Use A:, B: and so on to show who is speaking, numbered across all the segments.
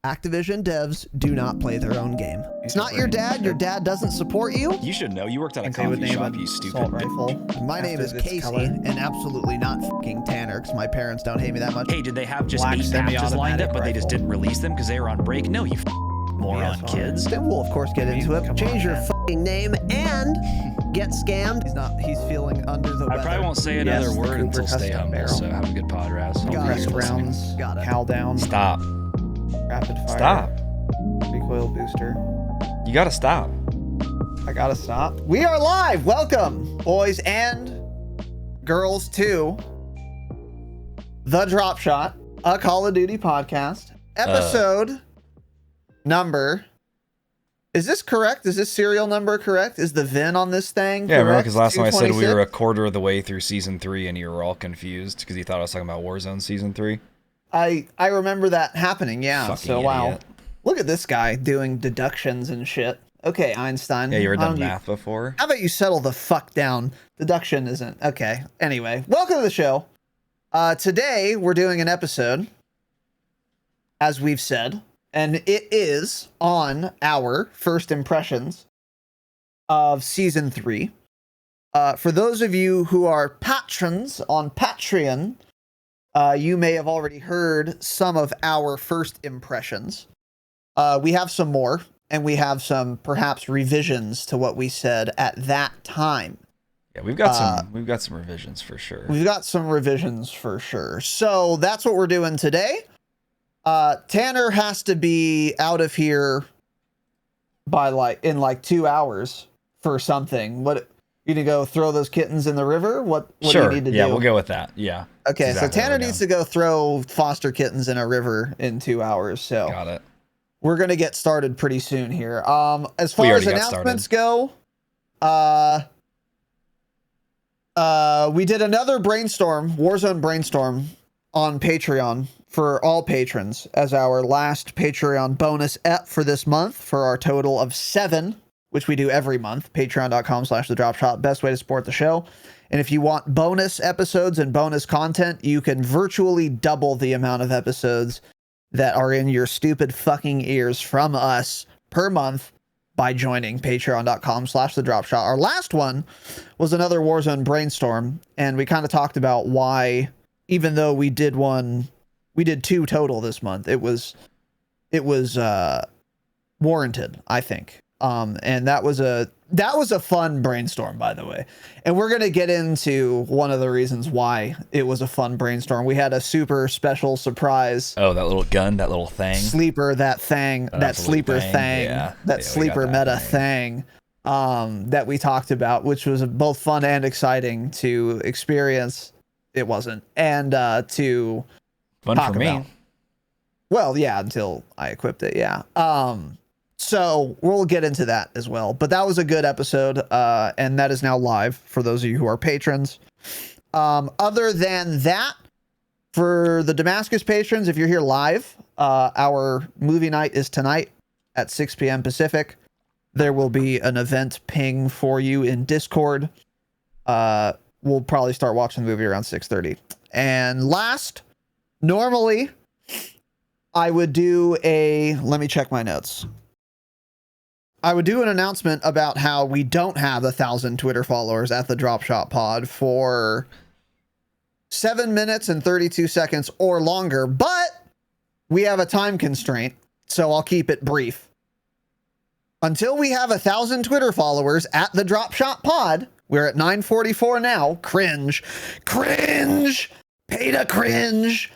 A: Activision devs do not play their own game. It's not your dad. Your dad doesn't support you.
B: You should know. You worked at a coffee shop, you stupid.
A: Rifle. My name is Casey, and absolutely not fucking Tanner, because my parents don't hate me that much.
B: Hey, did they have just 8 patches lined up, but they just didn't release them because they were on break? No, you moron kids.
A: Then we'll, of course, get into it. Change your fucking name and get scammed. He's feeling under the weather.
B: I probably won't say another word until stay humble, so have a good pod, Raz.
A: Rest rounds. Got it.
C: Cal down.
B: Stop.
C: Rapid fire.
B: Stop.
C: Recoil booster.
B: You gotta stop.
C: I gotta stop.
A: We are live. Welcome, boys and girls, to the Dropshot, a Call of Duty podcast. Episode number. Is this correct? Is this serial number correct? Is the VIN on this thing
B: Yeah,
A: correct?
B: remember because last time I said we were a
A: 226?
B: quarter of the way through Season 3 and you were all confused because you thought I was talking about Warzone Season 3?
A: I remember that happening, yeah.
B: Fucking
A: so, wow.
B: idiot.
A: Look at this guy doing deductions and shit. Okay, Einstein.
B: Yeah, you ever
A: why
B: done
A: don't
B: math before?
A: How about you settle the fuck down? Deduction isn't. Okay, anyway. Welcome to the show. Today, we're doing an episode, as we've said, and it is on our first impressions of Season 3. For those of you who are patrons on Patreon, you may have already heard some of our first impressions. We have some more, and we have some perhaps revisions to what we said at that time.
B: Yeah, we've got some revisions for sure.
A: We've got some revisions for sure. So that's what we're doing today. Tanner has to be out of here by in 2 hours for something. What, you gonna go throw those kittens in the river? What
B: sure.
A: do you need to do?
B: Yeah, we'll go with that. Yeah.
A: Okay,
B: Exactly
A: so Tanner needs to go throw foster kittens in a river in 2 hours. So
B: Got it.
A: we're gonna get started pretty soon here. As far as
B: already got
A: announcements go, we did another Warzone brainstorm on Patreon for all patrons as our last Patreon bonus ep for this month for our total of 7, which we do every month. Patreon.com/thedropshot, best way to support the show. And if you want bonus episodes and bonus content, you can virtually double the amount of episodes that are in your stupid fucking ears from us per month by joining patreon.com/thedropshot. Our last one was another Warzone brainstorm, and we kind of talked about why, even though we did 2 total this month, it was warranted, I think. And that was a fun brainstorm, by the way. And we're going to get into one of the reasons why it was a fun brainstorm. We had a super special surprise.
B: Oh, that little gun, that little thing.
A: Sleeper, that thing, that sleeper thing,
B: Yeah.
A: that sleeper meta thing, that we talked about, which was both fun and exciting to experience. It wasn't. And to
B: Fun
A: talk
B: for me.
A: about. Well, yeah, until I equipped it, yeah. So we'll get into that as well. But that was a good episode, and that is now live for those of you who are patrons. Other than that, for the Damascus patrons, if you're here live, our movie night is tonight at 6 p.m. Pacific. There will be an event ping for you in Discord. We'll probably start watching the movie around 6:30. And last, normally, I would do let me check my notes. I would do an announcement about how we don't have 1,000 Twitter followers at the Dropshot Pod for 7 minutes and 32 seconds or longer, but we have a time constraint, so I'll keep it brief. Until we have 1,000 Twitter followers at the Dropshot Pod, we're at 944 now. Cringe. Pay to cringe.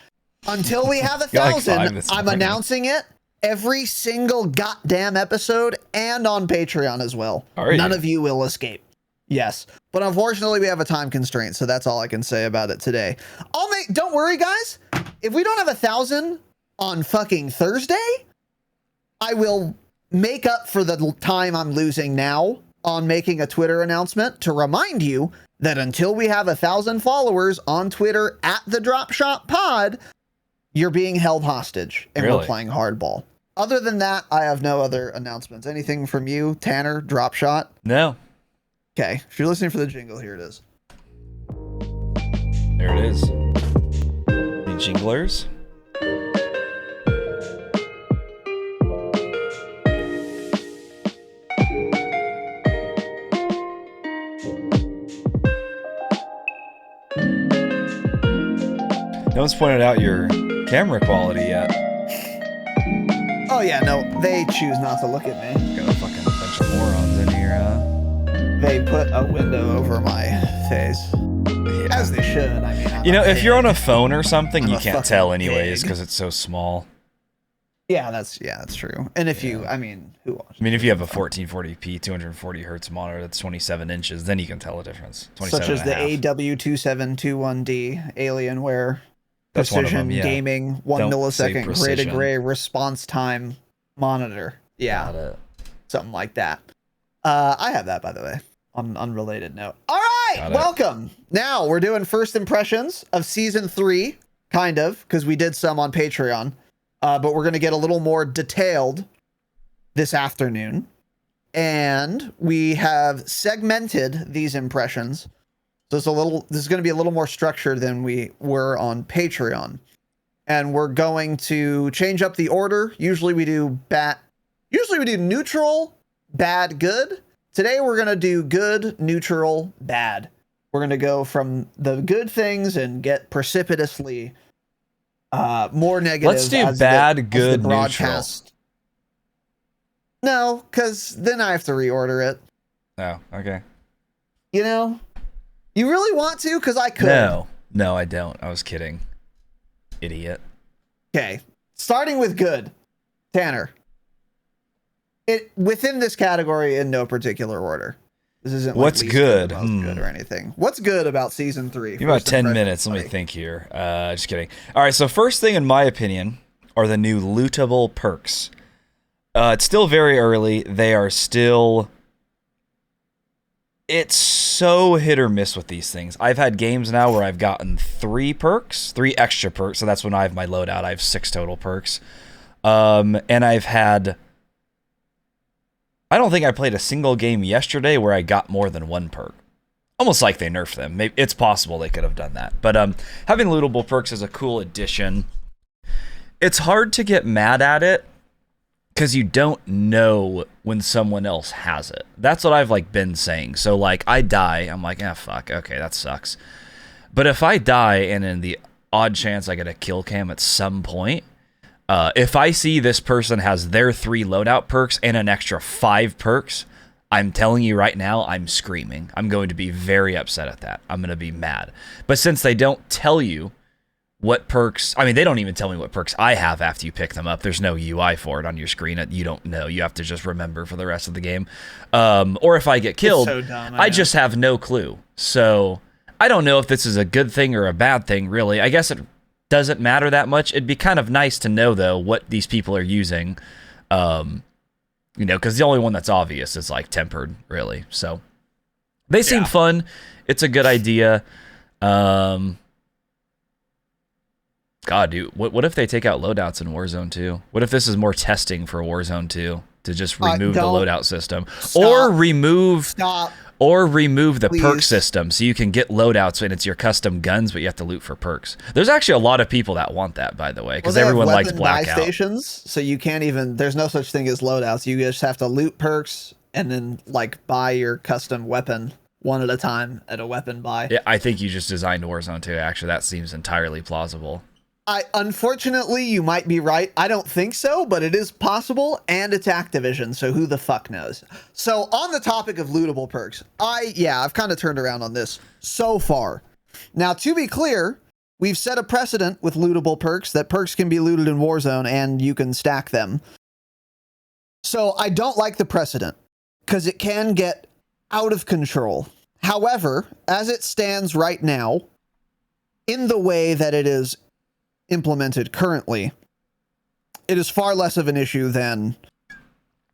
A: Until we have 1,000, I'm announcing it every single goddamn episode and on Patreon as well. None of you will escape. Yes. But unfortunately, we have a time constraint, so that's all I can say about it today. Don't worry, guys. If we don't have 1,000 on fucking Thursday, I will make up for the time I'm losing now on making a Twitter announcement to remind you that until we have 1,000 followers on Twitter at the Dropshot Pod, you're being held hostage and we're playing hardball. Other than that, I have no other announcements. Anything from you, Tanner, Dropshot?
B: No.
A: Okay. If you're listening for the jingle, here it is.
B: There it is. Any jinglers? No one's pointed out your camera quality yet.
A: Oh yeah, no, they choose not to look at me.
B: Got a fucking bunch of morons in here, huh?
A: They put a window over my face.
B: Yeah.
A: As they should. I mean,
B: You know, if you're on a phone or something,
A: I'm
B: you
A: a
B: can't
A: fucking
B: tell anyways
A: pig.
B: because it's so small.
A: Yeah, that's true. And if you, I mean, who watches?
B: I mean, if you have a 1440p, 240 hertz monitor that's 27 inches, then you can tell a difference. 27
A: Such as the
B: and a half.
A: AW2721D Alienware
B: That's one of
A: Precision
B: them, yeah.
A: Gaming 1
B: Don't say
A: millisecond gray to
B: precision.
A: gray response time monitor. Yeah,
B: Got it.
A: something like that. I have that, by the way, on an unrelated note. All right,
B: Got it.
A: welcome. Now we're doing first impressions of season 3, kind of, because we did some on Patreon. But we're going to get a little more detailed this afternoon. And we have segmented these impressions. So this is going to be a little more structured than we were on Patreon. And we're going to change up the order. Usually we do neutral, bad, good. Today we're going to do good, neutral, bad. We're going to go from the good things and get precipitously more negative.
B: Let's do bad, good, neutral.
A: No, because then I have to reorder it.
B: Oh, okay.
A: You know? You really want to? Because I could.
B: No, I don't. I was kidding. Idiot.
A: Okay. Starting with good. Tanner. It within this category in no particular order. This isn't like
B: What's
A: least
B: good?
A: most good or anything. What's good about season 3?
B: Give me about
A: First
B: 10
A: impressions,
B: minutes. Let me
A: buddy.
B: think here. Just kidding. All right, so first thing in my opinion are the new lootable perks. It's still very early. They are still... It's so hit or miss with these things. I've had games now where I've gotten 3 extra perks. So that's when I have my loadout. I have 6 total perks. And I've had... I don't think I played a single game yesterday where I got more than 1 perk. Almost like they nerfed them. Maybe it's possible they could have done that. But having lootable perks is a cool addition. It's hard to get mad at it because you don't know when someone else has it. That's what I've been saying. So like I die, I'm like, fuck, okay, that sucks. But if I die and in the odd chance I get a kill cam at some point, if I see this person has their 3 loadout perks and an extra 5 perks, I'm telling you right now, I'm screaming. I'm going to be very upset at that. I'm going to be mad. But since they don't tell you what perks... I mean, they don't even tell me what perks I have after you pick them up. There's no UI for it on your screen. You don't know. You have to just remember for the rest of the game. Or if I get killed,
A: so dumb,
B: I just have no clue. So I don't know if this is a good thing or a bad thing, really. I guess it doesn't matter that much. It'd be kind of nice to know, though, what these people are using. You know, because the only one that's obvious is like tempered, really. So they seem fun. It's a good idea. God, dude, what if they take out loadouts in Warzone 2? What if this is more testing for Warzone 2 to just remove the loadout system, or remove the perk system so you can get loadouts and it's your custom guns, but you have to loot for perks. There's actually a lot of people that want that, by the way, because everyone likes blackout
A: stations, so you can't even. There's no such thing as loadouts. You just have to loot perks and then like buy your custom weapon one at a time at a weapon buy.
B: Yeah, I think you just designed Warzone 2. Actually, that seems entirely plausible.
A: Unfortunately, you might be right. I don't think so, but it is possible, and it's Activision, so who the fuck knows? So on the topic of lootable perks, I've kind of turned around on this so far. Now, to be clear, we've set a precedent with lootable perks that perks can be looted in Warzone and you can stack them. So I don't like the precedent because it can get out of control. However, as it stands right now, in the way that it is implemented currently, it is far less of an issue than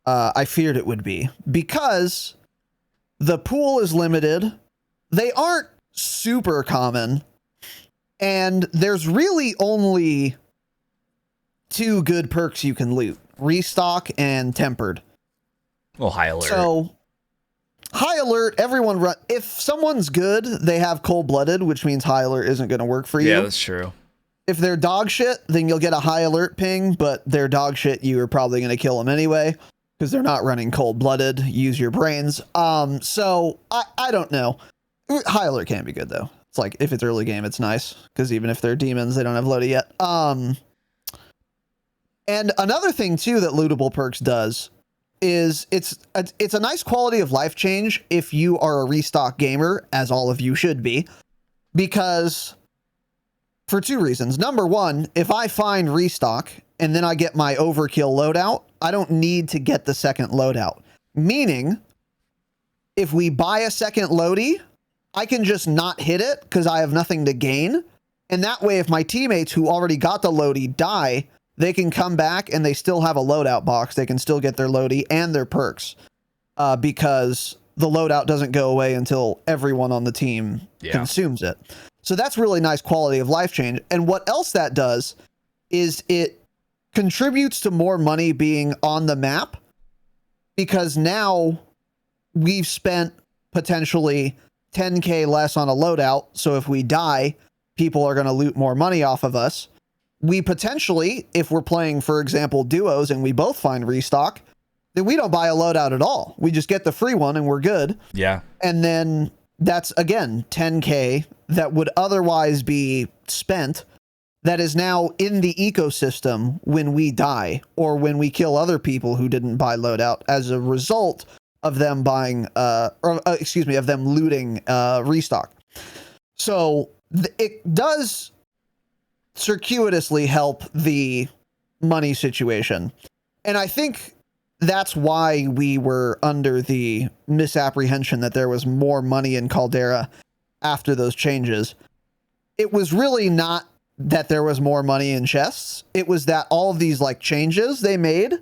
A: I feared it would be, because the pool is limited. They aren't super common, and there's really only 2 good perks you can loot: restock and tempered.
B: Well, high alert.
A: So high alert, everyone run. If someone's good, they have cold-blooded, which means high alert isn't going to work for you.
B: Yeah, that's true.
A: If they're dog shit, then you'll get a high alert ping, but they're dog shit, you are probably going to kill them anyway because they're not running cold-blooded. Use your brains. So I don't know. High alert can be good though. It's like if it's early game, it's nice because even if they're demons, they don't have loaded yet. And another thing too that lootable perks does is it's a nice quality of life change if you are a restock gamer, as all of you should be, because for two reasons. Number one, if I find restock and then I get my overkill loadout, I don't need to get the second loadout. Meaning, if we buy a second loadie, I can just not hit it because I have nothing to gain. And that way, if my teammates who already got the loadie die, they can come back and they still have a loadout box. They can still get their loadie and their perks because the loadout doesn't go away until everyone on the team consumes it. So that's really nice quality of life change. And what else that does is it contributes to more money being on the map, because now we've spent potentially 10K less on a loadout. So if we die, people are going to loot more money off of us. We potentially, if we're playing, for example, duos and we both find restock, then we don't buy a loadout at all. We just get the free one and we're good.
B: Yeah.
A: And then that's, again, 10K that would otherwise be spent that is now in the ecosystem when we die or when we kill other people who didn't buy loadout as a result of them buying, of them looting restock. So it does circuitously help the money situation. And I think that's why we were under the misapprehension that there was more money in Caldera after those changes. It was really not that there was more money in chests. It was that all of these like changes they made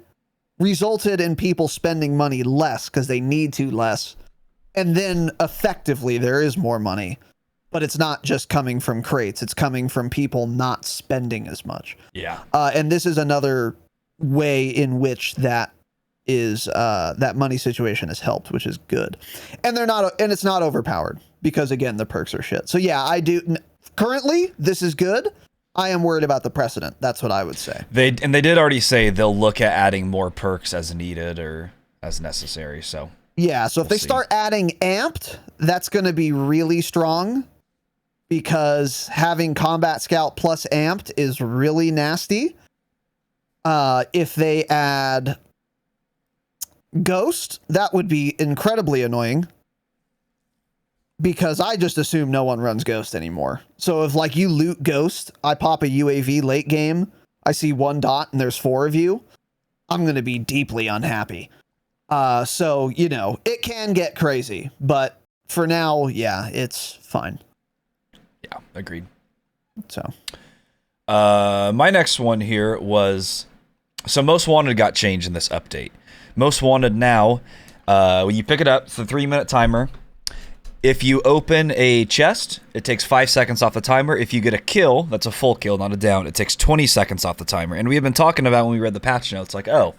A: resulted in people spending money less because they need to less. And then effectively there is more money. But it's not just coming from crates. It's coming from people not spending as much.
B: Yeah.
A: And this is another way in which that is that money situation has helped, which is good. And it's not overpowered because again, the perks are shit. So yeah, I do currently this is good. I am worried about the precedent. That's what I would say.
B: They did already say they'll look at adding more perks as needed or as necessary. So
A: yeah. So if they start adding amped, that's going to be really strong. Because having Combat Scout plus amped is really nasty. If they add Ghost, that would be incredibly annoying. Because I just assume no one runs Ghost anymore. So if like you loot Ghost, I pop a UAV late game, I see one dot and there's 4 of you, I'm going to be deeply unhappy. So, you know, it can get crazy. But for now, yeah, it's fine.
B: Yeah, agreed.
A: So,
B: my next one here was, so Most Wanted got changed in this update. Most Wanted now, when you pick it up, it's a 3-minute timer. If you open a chest, it takes 5 seconds off the timer. If you get a kill, that's a full kill, not a down, it takes 20 seconds off the timer. And we have been talking about when we read the patch notes, like, oh,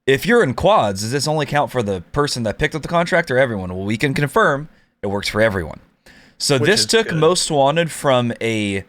B: if you're in quads, does this only count for the person that picked up the contract or everyone? Well, we can confirm it works for everyone. So this took good. Most Wanted from a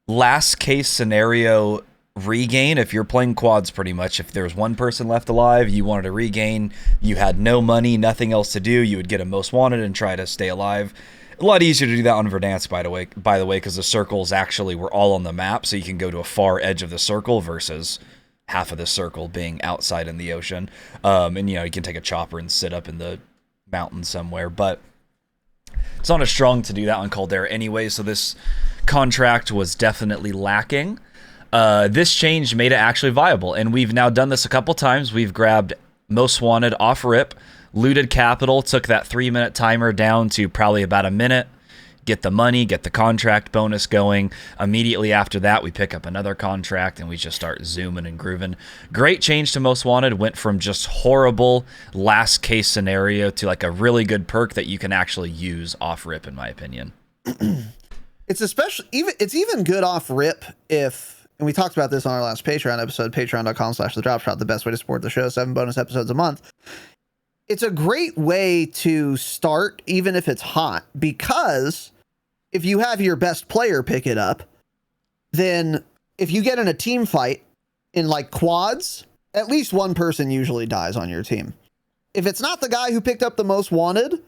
B: last case scenario regain. If you're playing quads, pretty much, if there's one person left alive, you wanted to regain, you had no money, nothing else to do, you would get a Most Wanted and try to stay alive. A lot easier to do that on Verdansk, by the way, because the circles actually were all on the map, so you can go to a far edge of the circle versus half of the circle being outside in the ocean. And you know, you can take a chopper and sit up in the mountain somewhere, but it's not as strong to do that on Caldera anyway, so this contract was definitely lacking. This change made it actually viable, and we've now done this a couple times. We've grabbed Most Wanted off rip, looted capital, took that 3-minute timer down to probably about a minute, get the money, get the contract bonus going. Immediately after that, we pick up another contract, and we just start zooming and grooving. Great change to Most Wanted. Went from just horrible last case scenario to like a really good perk that you can actually use off rip, in my opinion.
A: It's even good off rip if, and we talked about this on our last Patreon episode, patreon.com/thedropshot, the best way to support the show, 7 bonus episodes a month. It's a great way to start, even if it's hot, because if you have your best player pick it up, then if you get in a team fight in like quads, at least one person usually dies on your team. If it's not the guy who picked up the Most Wanted,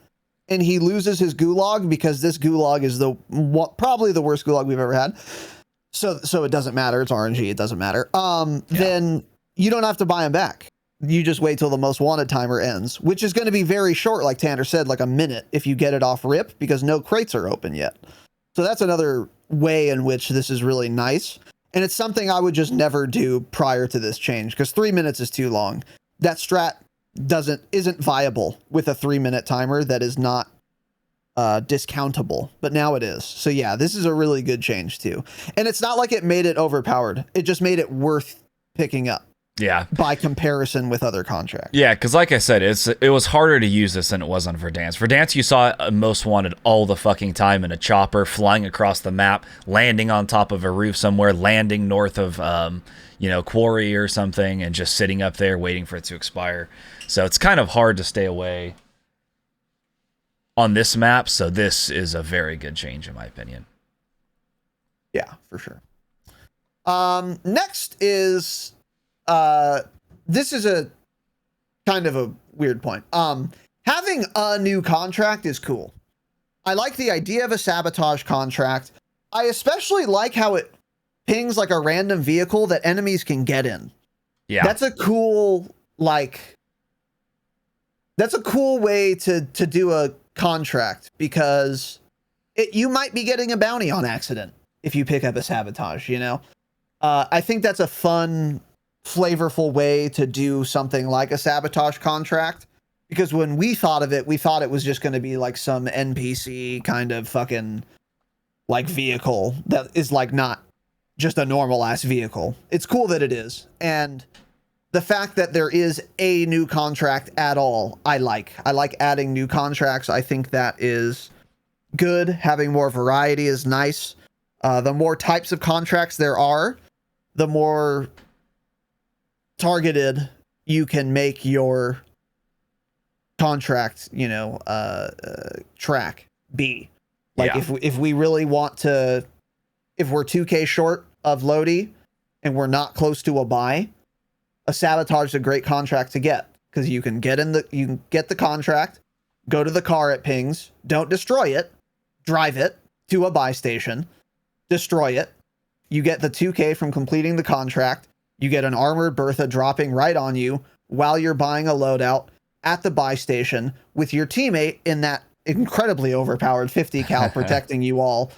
A: and he loses his gulag because this gulag is probably the worst gulag we've ever had. So it doesn't matter. It's RNG. It doesn't matter. Then you don't have to buy him back. You just wait till the most wanted timer ends, which is going to be very short, like Tanner said, like a minute if you get it off rip, because no crates are open yet. So that's another way in which this is really nice. And it's something I would just never do prior to this change, because 3 minutes is too long. That strat isn't viable with a 3-minute timer that is not discountable, but now it is. So yeah, this is a really good change too. And it's not like it made it overpowered. It just made it worth picking up.
B: Yeah.
A: By comparison with other contracts.
B: Yeah, because like I said, it was harder to use this than it was on Verdansk. Verdansk, you saw it most wanted all the fucking time in a chopper, flying across the map, landing on top of a roof somewhere, landing north of, Quarry or something, and just sitting up there waiting for it to expire. So it's kind of hard to stay away on this map. So this is a very good change, in my opinion.
A: Yeah, for sure. Next is... this is a kind of a weird point. Having a new contract is cool. I like the idea of a sabotage contract. I especially like how it pings like a random vehicle that enemies can get in. Yeah. That's a cool way to do a contract, because you might be getting a bounty on accident if you pick up a sabotage, I think that's a fun, flavorful way to do something like a sabotage contract, because when we thought of it, we thought it was just going to be like some NPC kind of fucking like vehicle that is like not just a normal ass vehicle. It's cool that it is, and the fact that there is a new contract at all, I like adding new contracts. I think that is good. Having more variety is nice. The more types of contracts there are, the more targeted you can make your contract, track be. Like if we really want to, if we're 2K short of Lodi and we're not close to a buy, a sabotage is a great contract to get, because you can get the contract, go to the car it pings, don't destroy it, drive it to a buy station, destroy it. You get the 2K from completing the contract. You get an armored Bertha dropping right on you while you're buying a loadout at the buy station with your teammate in that incredibly overpowered 50 cal protecting you all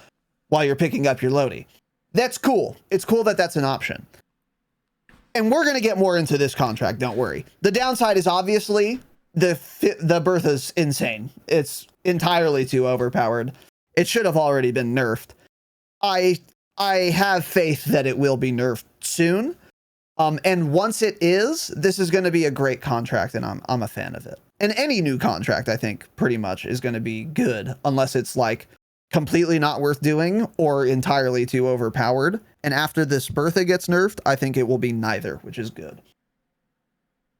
A: while you're picking up your Lodi. That's cool. It's cool that that's an option. And we're going to get more into this contract, don't worry. The downside is obviously the Bertha's insane. It's entirely too overpowered. It should have already been nerfed. I have faith that it will be nerfed soon. And once it is, this is going to be a great contract, and I'm a fan of it. And any new contract, I think, pretty much is going to be good, unless it's like completely not worth doing or entirely too overpowered. And after this Bertha gets nerfed, I think it will be neither, which is good.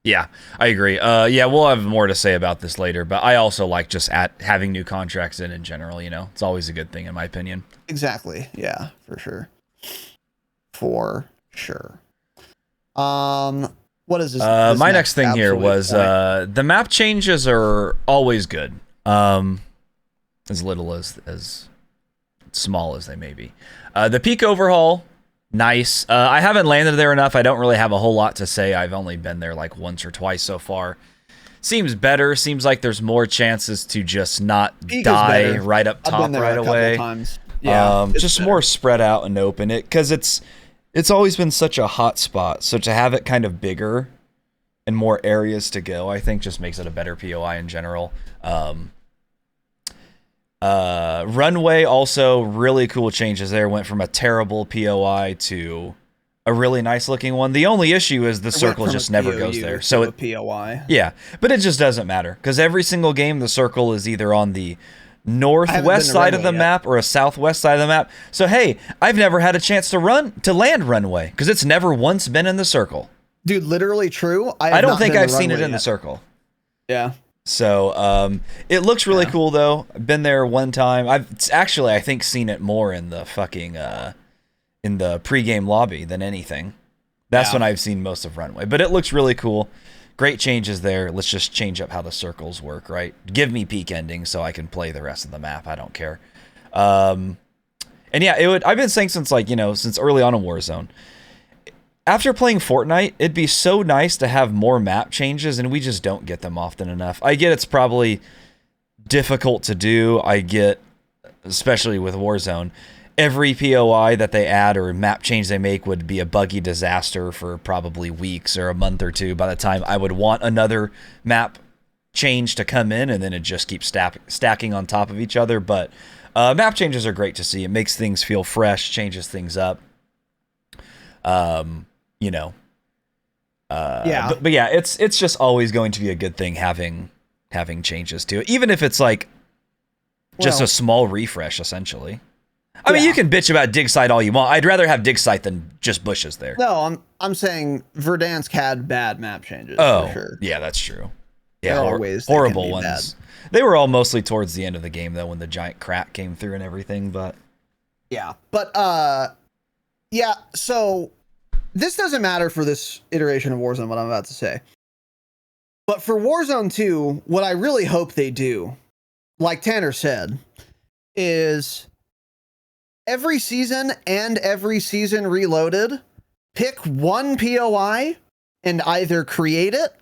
B: Yeah, I agree. We'll have more to say about this later, but I also like just having new contracts in general, It's always a good thing, in my opinion.
A: Exactly. Yeah, for sure. For sure. What is this?
B: My next thing here was the map changes are always good. As little as small as they may be. The peak overhaul, nice. I haven't landed there enough. I don't really have a whole lot to say. I've only been there like once or twice so far. Seems better. Seems like there's more chances to just not die right up top right away.
A: Yeah,
B: just better. More spread out and open it, because it's always been such a hot spot. So to have it kind of bigger and more areas to go, I think just makes it a better POI in general. Runway also really cool changes there. Went from a terrible POI to a really nice looking one. The only issue is the circle just never goes there. So
A: a POI.
B: Yeah, but it just doesn't matter, because every single game the circle is either on the northwest side of the map or a southwest side of the map. So hey, I've never had a chance to land runway because it's never once been in the circle.
A: Dude, literally true.
B: I don't think I've seen it in the circle.
A: Yeah.
B: So it looks really cool though. I've been there one time. I think seen it more in the fucking in the pregame lobby than anything. That's when I've seen most of runway. But it looks really cool. great changes there. Let's just change up how the circles work, right? Give me peak endings so I can play the rest of the map. I don't care. And yeah, I've been saying since since early on in Warzone. After playing Fortnite, it'd be so nice to have more map changes, and we just don't get them often enough. I get it's probably difficult to do. I get, especially with Warzone, every POI that they add or map change they make would be a buggy disaster for probably weeks or a month or two by the time I would want another map change to come in, and then it just keeps stacking on top of each other. But map changes are great to see. It makes things feel fresh, changes things up.
A: Yeah.
B: But yeah, it's just always going to be a good thing having changes to it, even if it's like just a small refresh, essentially. I mean, you can bitch about dig site all you want. I'd rather have dig site than just bushes there.
A: No, I'm saying Verdansk had bad map changes.
B: Oh,
A: for sure.
B: Yeah, that's true. Yeah,
A: There are ways they
B: horrible
A: can be
B: ones.
A: bad.
B: They were all mostly towards the end of the game, though, when the giant crack came through and everything. But
A: Yeah, but yeah. So this doesn't matter for this iteration of Warzone. What I'm about to say, but for Warzone 2, what I really hope they do, like Tanner said, is every season and every season reloaded, pick one POI and either create it,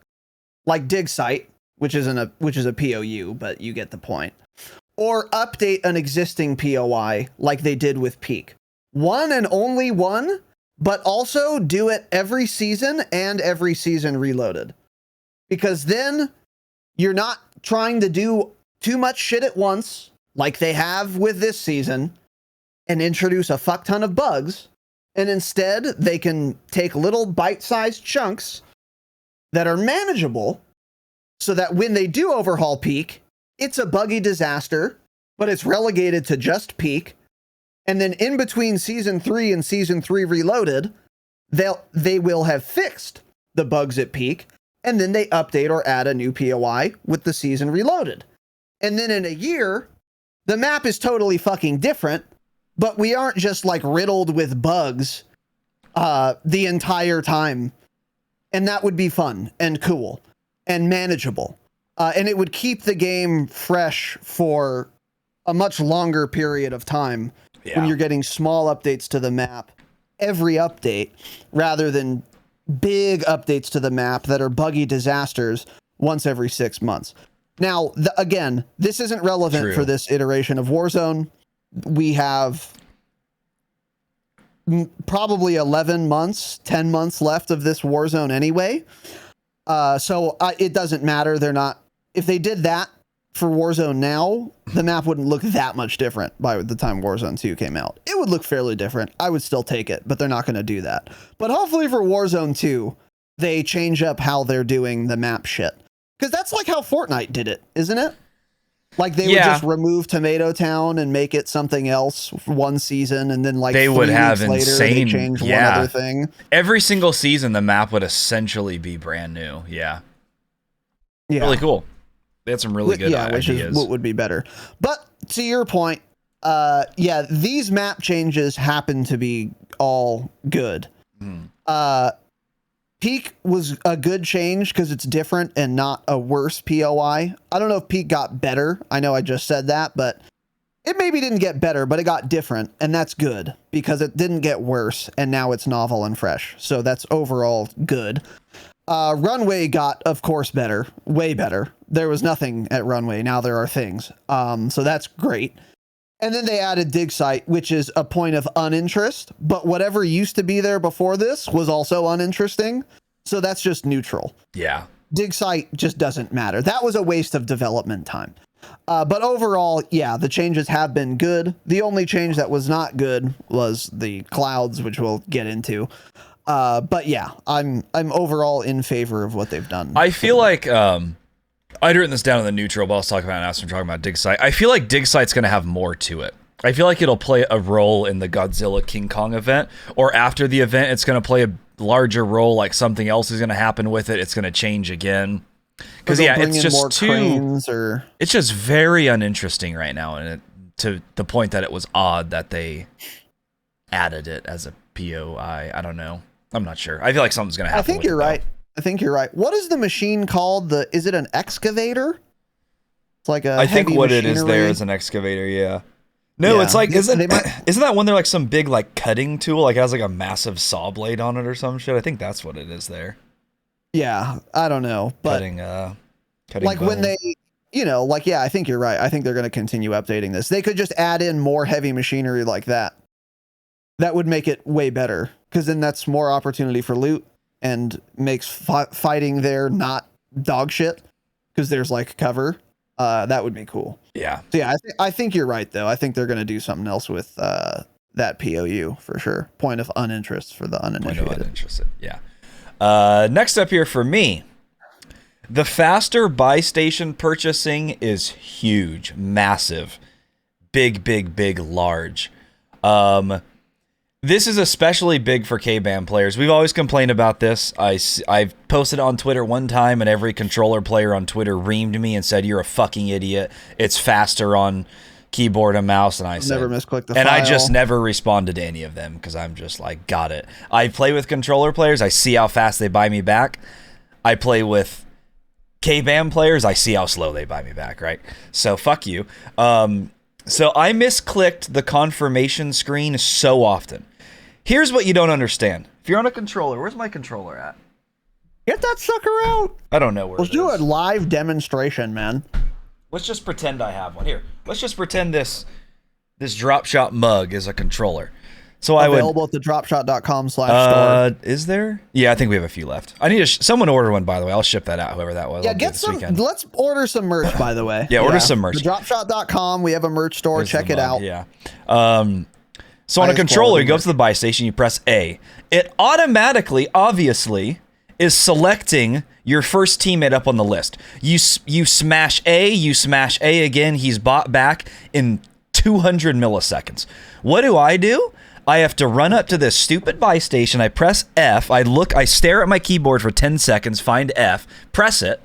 A: like dig site, which is a POU, but you get the point, or update an existing POI like they did with Peak. One and only one, but also do it every season and every season reloaded. Because then you're not trying to do too much shit at once, like they have with this season, and introduce a fuck ton of bugs. And instead, they can take little bite-sized chunks that are manageable so that when they do overhaul Peak, it's a buggy disaster, but it's relegated to just Peak. And then in between Season 3 and Season 3 Reloaded, they will have fixed the bugs at Peak, and then they update or add a new POI with the Season Reloaded. And then in a year, the map is totally fucking different, but we aren't just like riddled with bugs the entire time. And that would be fun and cool and manageable. And it would keep the game fresh for a much longer period of time when you're getting small updates to the map every update, rather than big updates to the map that are buggy disasters once every 6 months. Now, again, this isn't relevant for this iteration of Warzone. We have probably 11 months, 10 months left of this Warzone anyway. So it doesn't matter. If they did that for Warzone now, the map wouldn't look that much different by the time Warzone 2 came out. It would look fairly different. I would still take it, but they're not going to do that. But hopefully for Warzone 2, they change up how they're doing the map shit. Because that's like how Fortnite did it, isn't it? Like they would just remove Tomato Town and make it something else for one season, and then like
B: they would have
A: later,
B: insane
A: they change one other thing.
B: Every single season, the map would essentially be brand new. Yeah. Really cool. They had some really good ideas.
A: Which is what would be better. But to your point, these map changes happen to be all good. Peak was a good change because it's different and not a worse POI. I don't know if Peak got better. I know I just said that, but it maybe didn't get better, but it got different, and that's good because it didn't get worse, and now it's novel and fresh. So that's overall good. Runway got, of course, better, way better. There was nothing at Runway. Now there are things. So that's great. And then they added dig site, which is a point of uninterest, but whatever used to be there before this was also uninteresting. So that's just neutral.
B: Yeah.
A: Dig site just doesn't matter. That was a waste of development time. But overall, the changes have been good. The only change that was not good was the clouds, which we'll get into. But yeah, I'm overall in favor of what they've done.
B: I feel like I'd written this down in the neutral, but I'll talk about it now. So I'm talking about dig site. I feel like dig site's going to have more to it. I feel like it'll play a role in the Godzilla King Kong event, or after the event, it's going to play a larger role. Like something else is going to happen with it. It's going to change again. Because it's just it's just very uninteresting right now, and to the point that it was odd that they added it as a POI. I don't know. I'm not sure. I feel like something's going to happen.
A: I think you're right. I think you're right. What is the machine called? Is it an excavator? It's like a
B: I think
A: heavy
B: what it is there
A: machinery.
B: is an excavator. Yeah. No,
A: Yeah.
B: it's like isn't
A: They might-
B: isn't that one there like some big like cutting tool like it has like a massive saw blade on it or some shit? I think that's what it is there.
A: Yeah, I don't know, but
B: Cutting
A: like when
B: bone.
A: they, like, yeah, I think you're right. I think they're going to continue updating this. They could just add in more heavy machinery like that. That would make it way better, because then that's more opportunity for loot and makes fighting there not dog shit, because there's like cover. That would be cool.
B: Yeah.
A: So yeah, I think you're right though. I think they're going to do something else with that POU for sure. Point of uninterest for the
B: Point of
A: uninitiated.
B: uninterested. Yeah. Next up here for me, the faster buy station purchasing is huge, massive, big, large. This is especially big for K-Bam players. We've always complained about this. I've posted on Twitter one time, and every controller player on Twitter reamed me and said, "You're a fucking idiot. It's faster on keyboard and mouse." And I said,
A: Never misclick the
B: and
A: file.
B: I just never responded to any of them because I'm just like, got it. I play with controller players. I see how fast they buy me back. I play with K-Bam players. I see how slow they buy me back, right? So fuck you. So I misclicked the confirmation screen so often. Here's what you don't understand. If you're on a controller, where's my controller at?
A: Get that sucker out.
B: I don't know where
A: Let's
B: it
A: do a
B: is.
A: live demonstration, man.
B: Let's just pretend I have one. Here, let's just pretend this Dropshot mug is a controller. So I would.
A: Available at the dropshot.com/store.
B: Is there? Yeah, I think we have a few left. I need someone order one, by the way. I'll ship that out, whoever that was.
A: Yeah,
B: I'll do it
A: get
B: this
A: some.
B: weekend.
A: Let's order some merch, by the way.
B: Yeah, order some merch.
A: The dropshot.com. We have a merch store.
B: There's
A: Check
B: the
A: it
B: mug,
A: out.
B: Yeah. So on a
A: Highest
B: controller,
A: quality
B: you go up to the buy station, you press A. It automatically, obviously, is selecting your first teammate up on the list. You smash A, you smash A again. He's bought back in 200 milliseconds. What do? I have to run up to this stupid buy station. I press F. I stare at my keyboard for 10 seconds, find F, press it.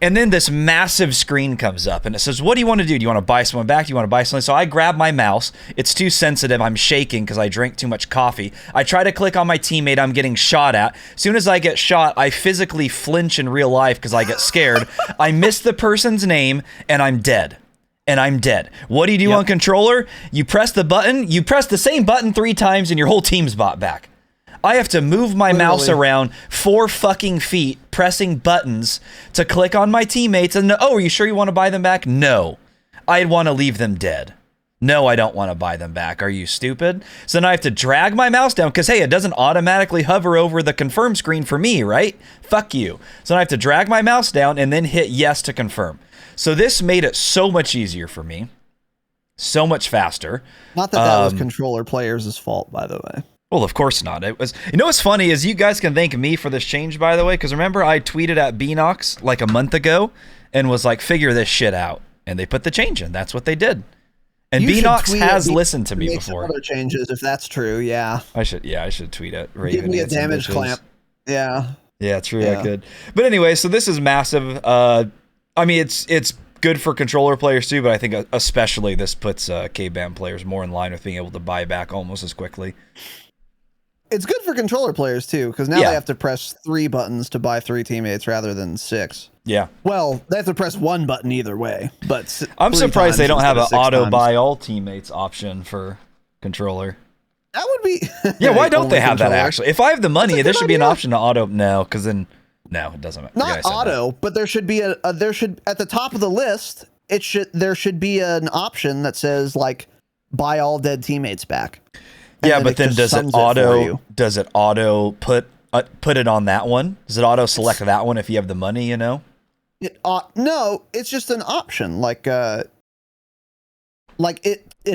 B: And then this massive screen comes up and it says, what do you want to do? Do you want to buy someone back? Do you want to buy something? So I grab my mouse. It's too sensitive. I'm shaking because I drank too much coffee. I try to click on my teammate I'm getting shot at. As soon as I get shot, I physically flinch in real life because I get scared. I miss the person's name and I'm dead. What do you do on controller? You press the button. You press the same button 3 times and your whole team's bought back. I have to move my mouse around 4 fucking feet, pressing buttons to click on my teammates. And are you sure you want to buy them back? No, I'd want to leave them dead. No, I don't want to buy them back. Are you stupid? So now I have to drag my mouse down because, hey, it doesn't automatically hover over the confirm screen for me, right? Fuck you. So now I have to drag my mouse down and then hit yes to confirm. So this made it so much easier for me, so much faster.
A: Not that was controller players' fault, by the way.
B: Well, of course not. It was. You know what's funny is you guys can thank me for this change, by the way, because remember I tweeted at Beanox like a month ago and was like, figure this shit out. And they put the change in. That's what they did. And
A: You should
B: Beanox
A: tweet
B: has
A: at
B: listened to me
A: make some
B: before.
A: other changes if that's true. Yeah.
B: I should tweet at Raven.
A: Give me a
B: and some
A: damage
B: bitches.
A: clamp. Yeah.
B: Yeah, true.
A: Yeah.
B: I could. But anyway, so this is massive. I mean, it's good for controller players too, but I think especially this puts K-Bam players more in line with being able to buy back almost as quickly.
A: It's good for controller players too, because now
B: Yeah.
A: they have to press 3 buttons to buy 3 teammates rather than 6.
B: Yeah.
A: Well, they have to press 1 button either way, but
B: I'm
A: 3
B: surprised they
A: times
B: don't have an
A: instead of 6
B: auto
A: times.
B: buy all teammates option for controller.
A: That would be.
B: Yeah, why don't
A: Only
B: they have that
A: controller.
B: actually? If I have the money,
A: That's a
B: there
A: good
B: should be an
A: idea.
B: option to auto. No, because then no, it doesn't matter. Yeah, I
A: Not
B: said
A: auto, but there should be there should at the top of the list. There should be an option that says like buy all dead teammates back.
B: that. Yeah,
A: And
B: but then
A: just
B: does it
A: sums for
B: auto?
A: you.
B: Does it auto put it on that one? Does it auto select that one if you have the money? You know.
A: No, it's just an option. Like it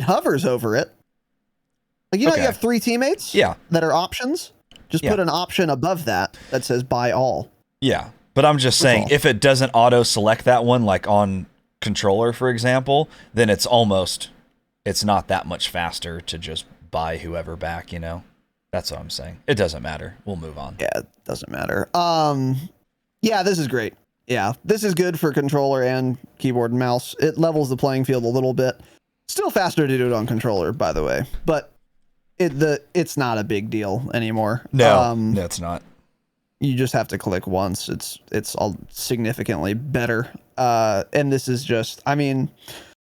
A: hovers over it. Like you
B: Okay.
A: have 3 teammates.
B: Yeah.
A: That are options. Just
B: Yeah.
A: put an option above that says buy all.
B: Yeah, but I'm just saying
A: all.
B: if it doesn't auto select that one, like on controller, for example, then it's not that much faster to just buy whoever back. You know. That's what I'm saying. It doesn't matter. We'll move on.
A: Yeah, it doesn't matter. Yeah, this is great. Yeah, this is good for controller and keyboard and mouse. It levels the playing field a little bit. Still faster to do it on controller, by the way, but it's not a big deal anymore.
B: No, it's not.
A: you just have to click once. It's all significantly better. And this is just, I mean,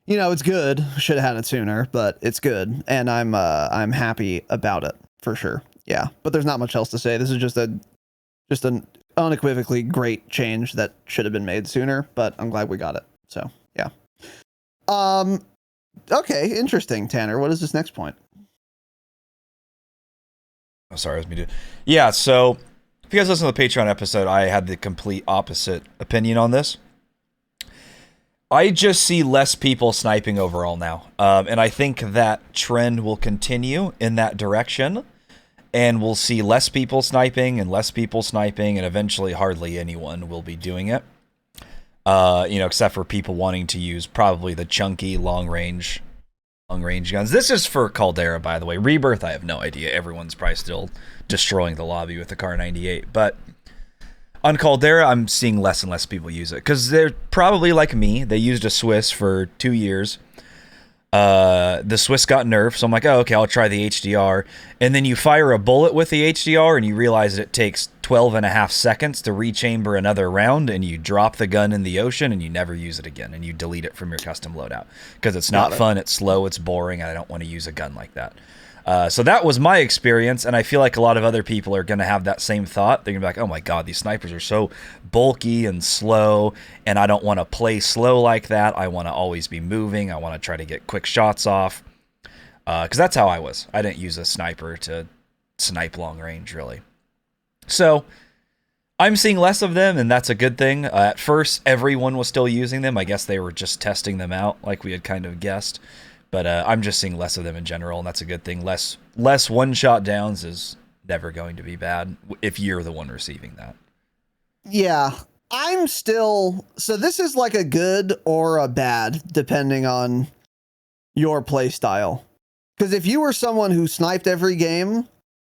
A: you know, it's good. Should have had it sooner, but it's good, and I'm happy about it for sure. Yeah, but there's not much else to say. This is just an unequivocally great change that should have been made sooner, but I'm glad we got it. So yeah. Okay, interesting, Tanner. What is this next point?
B: Oh, sorry, it was me too. Yeah, so if you guys listen to the Patreon episode, I had the complete opposite opinion on this. I just see less people sniping overall now. And I think that trend will continue in that direction. And we'll see less people sniping, and eventually hardly anyone will be doing it. Except for people wanting to use probably the chunky long range guns. This is for Caldera, by the way. Rebirth, I have no idea. Everyone's probably still destroying the lobby with the Kar 98. But on Caldera, I'm seeing less and less people use it because they're probably like me. They used a Swiss for 2 years. The Swiss got nerfed, so I'm like, oh, okay, I'll try the HDR. And then you fire a bullet with the HDR, and you realize that it takes 12 and a half seconds to rechamber another round, and you drop the gun in the ocean, and you never use it again, and you delete it from your custom loadout. Because it's not fun, it's slow, it's boring, and I don't want to use a gun like that. So that was my experience, and I feel like a lot of other people are going to have that same thought. They're going to be like, oh my god, these snipers are so bulky and slow, and I don't want to play slow like that. I want to always be moving. I want to try to get quick shots off. Because that's how I was. I didn't use a sniper to snipe long range, really. So I'm seeing less of them, and that's a good thing. At first, everyone was still using them. I guess they were just testing them out, like we had kind of guessed. But I'm just seeing less of them in general, and that's a good thing. Less one-shot downs is never going to be bad if you're the one receiving that.
A: Yeah, I'm still... So this is like a good or a bad, depending on your play style. Because if you were someone who sniped every game,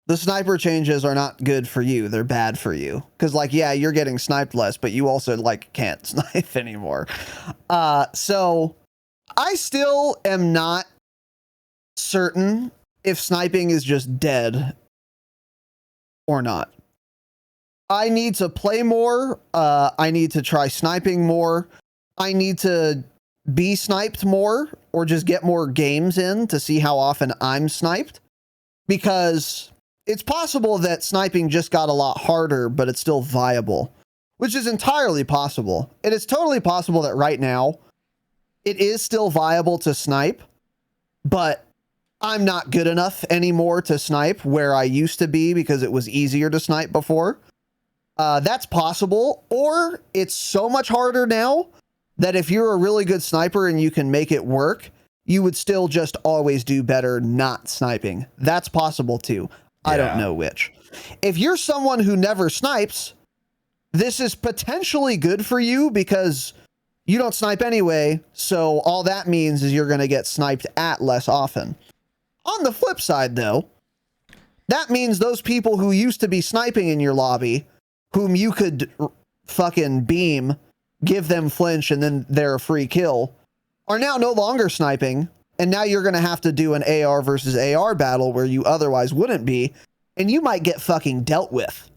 A: the sniper changes are not good for you. They're bad for you. Because, like, yeah, you're getting sniped less, but you also, like, can't snipe anymore. So... I still am not certain if sniping is just dead or not. I need to play more. I need to try sniping more. I need to be sniped more or just get more games in to see how often I'm sniped. Because it's possible that sniping just got a lot harder, but it's still viable, which is entirely possible. It is totally possible that right now, it is still viable to snipe, but I'm not good enough anymore to snipe where I used to be because it was easier to snipe before. That's possible, or it's so much harder now that if you're a really good sniper and you can make it work, you would still just always do better not sniping. That's possible too. Yeah. I don't know which. If you're someone who never snipes, this is potentially good for you because you don't snipe anyway, so all that means is you're going to get sniped at less often. On the flip side, though, that means those people who used to be sniping in your lobby, whom you could fucking beam, give them flinch, and then they're a free kill, are now no longer sniping, and now you're going to have to do an AR versus AR battle where you otherwise wouldn't be, and you might get fucking dealt with.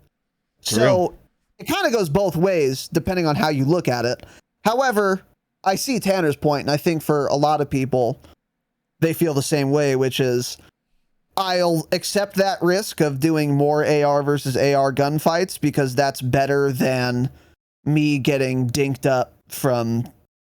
A: So it kind of goes both ways, depending on how you look at it. However, I see Tanner's point, and I think for a lot of people, they feel the same way, which is I'll accept that risk of doing more AR versus AR gunfights because that's better than me getting dinked up from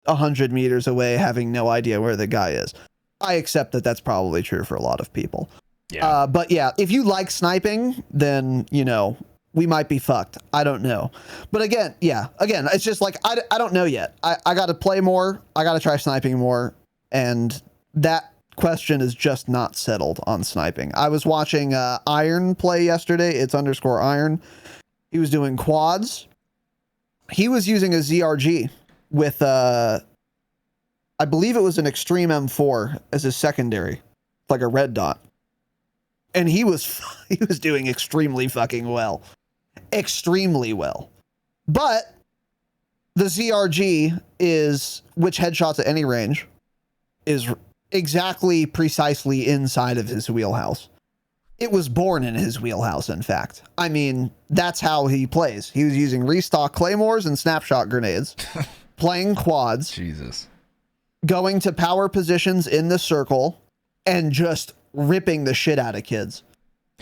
A: 100 meters away having no idea where the guy is. I accept that that's probably true for a lot of people. Yeah. But yeah, if you like sniping, then, you know, we might be fucked. I don't know. But again, it's just like, I don't know yet. I got to play more. I got to try sniping more. And that question is just not settled on sniping. I was watching Iron play yesterday. It's _Iron. He was doing quads. He was using a ZRG with, I believe it was an Extreme M4 as his secondary, like a red dot. And he was doing extremely fucking well. Extremely well. But the ZRG is, which headshots at any range, is exactly precisely inside of his wheelhouse. it was born in his wheelhouse, in fact. I mean, that's how he plays. He was using restock claymores and snapshot grenades, playing quads,
B: Jesus,
A: going to power positions in the circle, and just ripping the shit out of kids.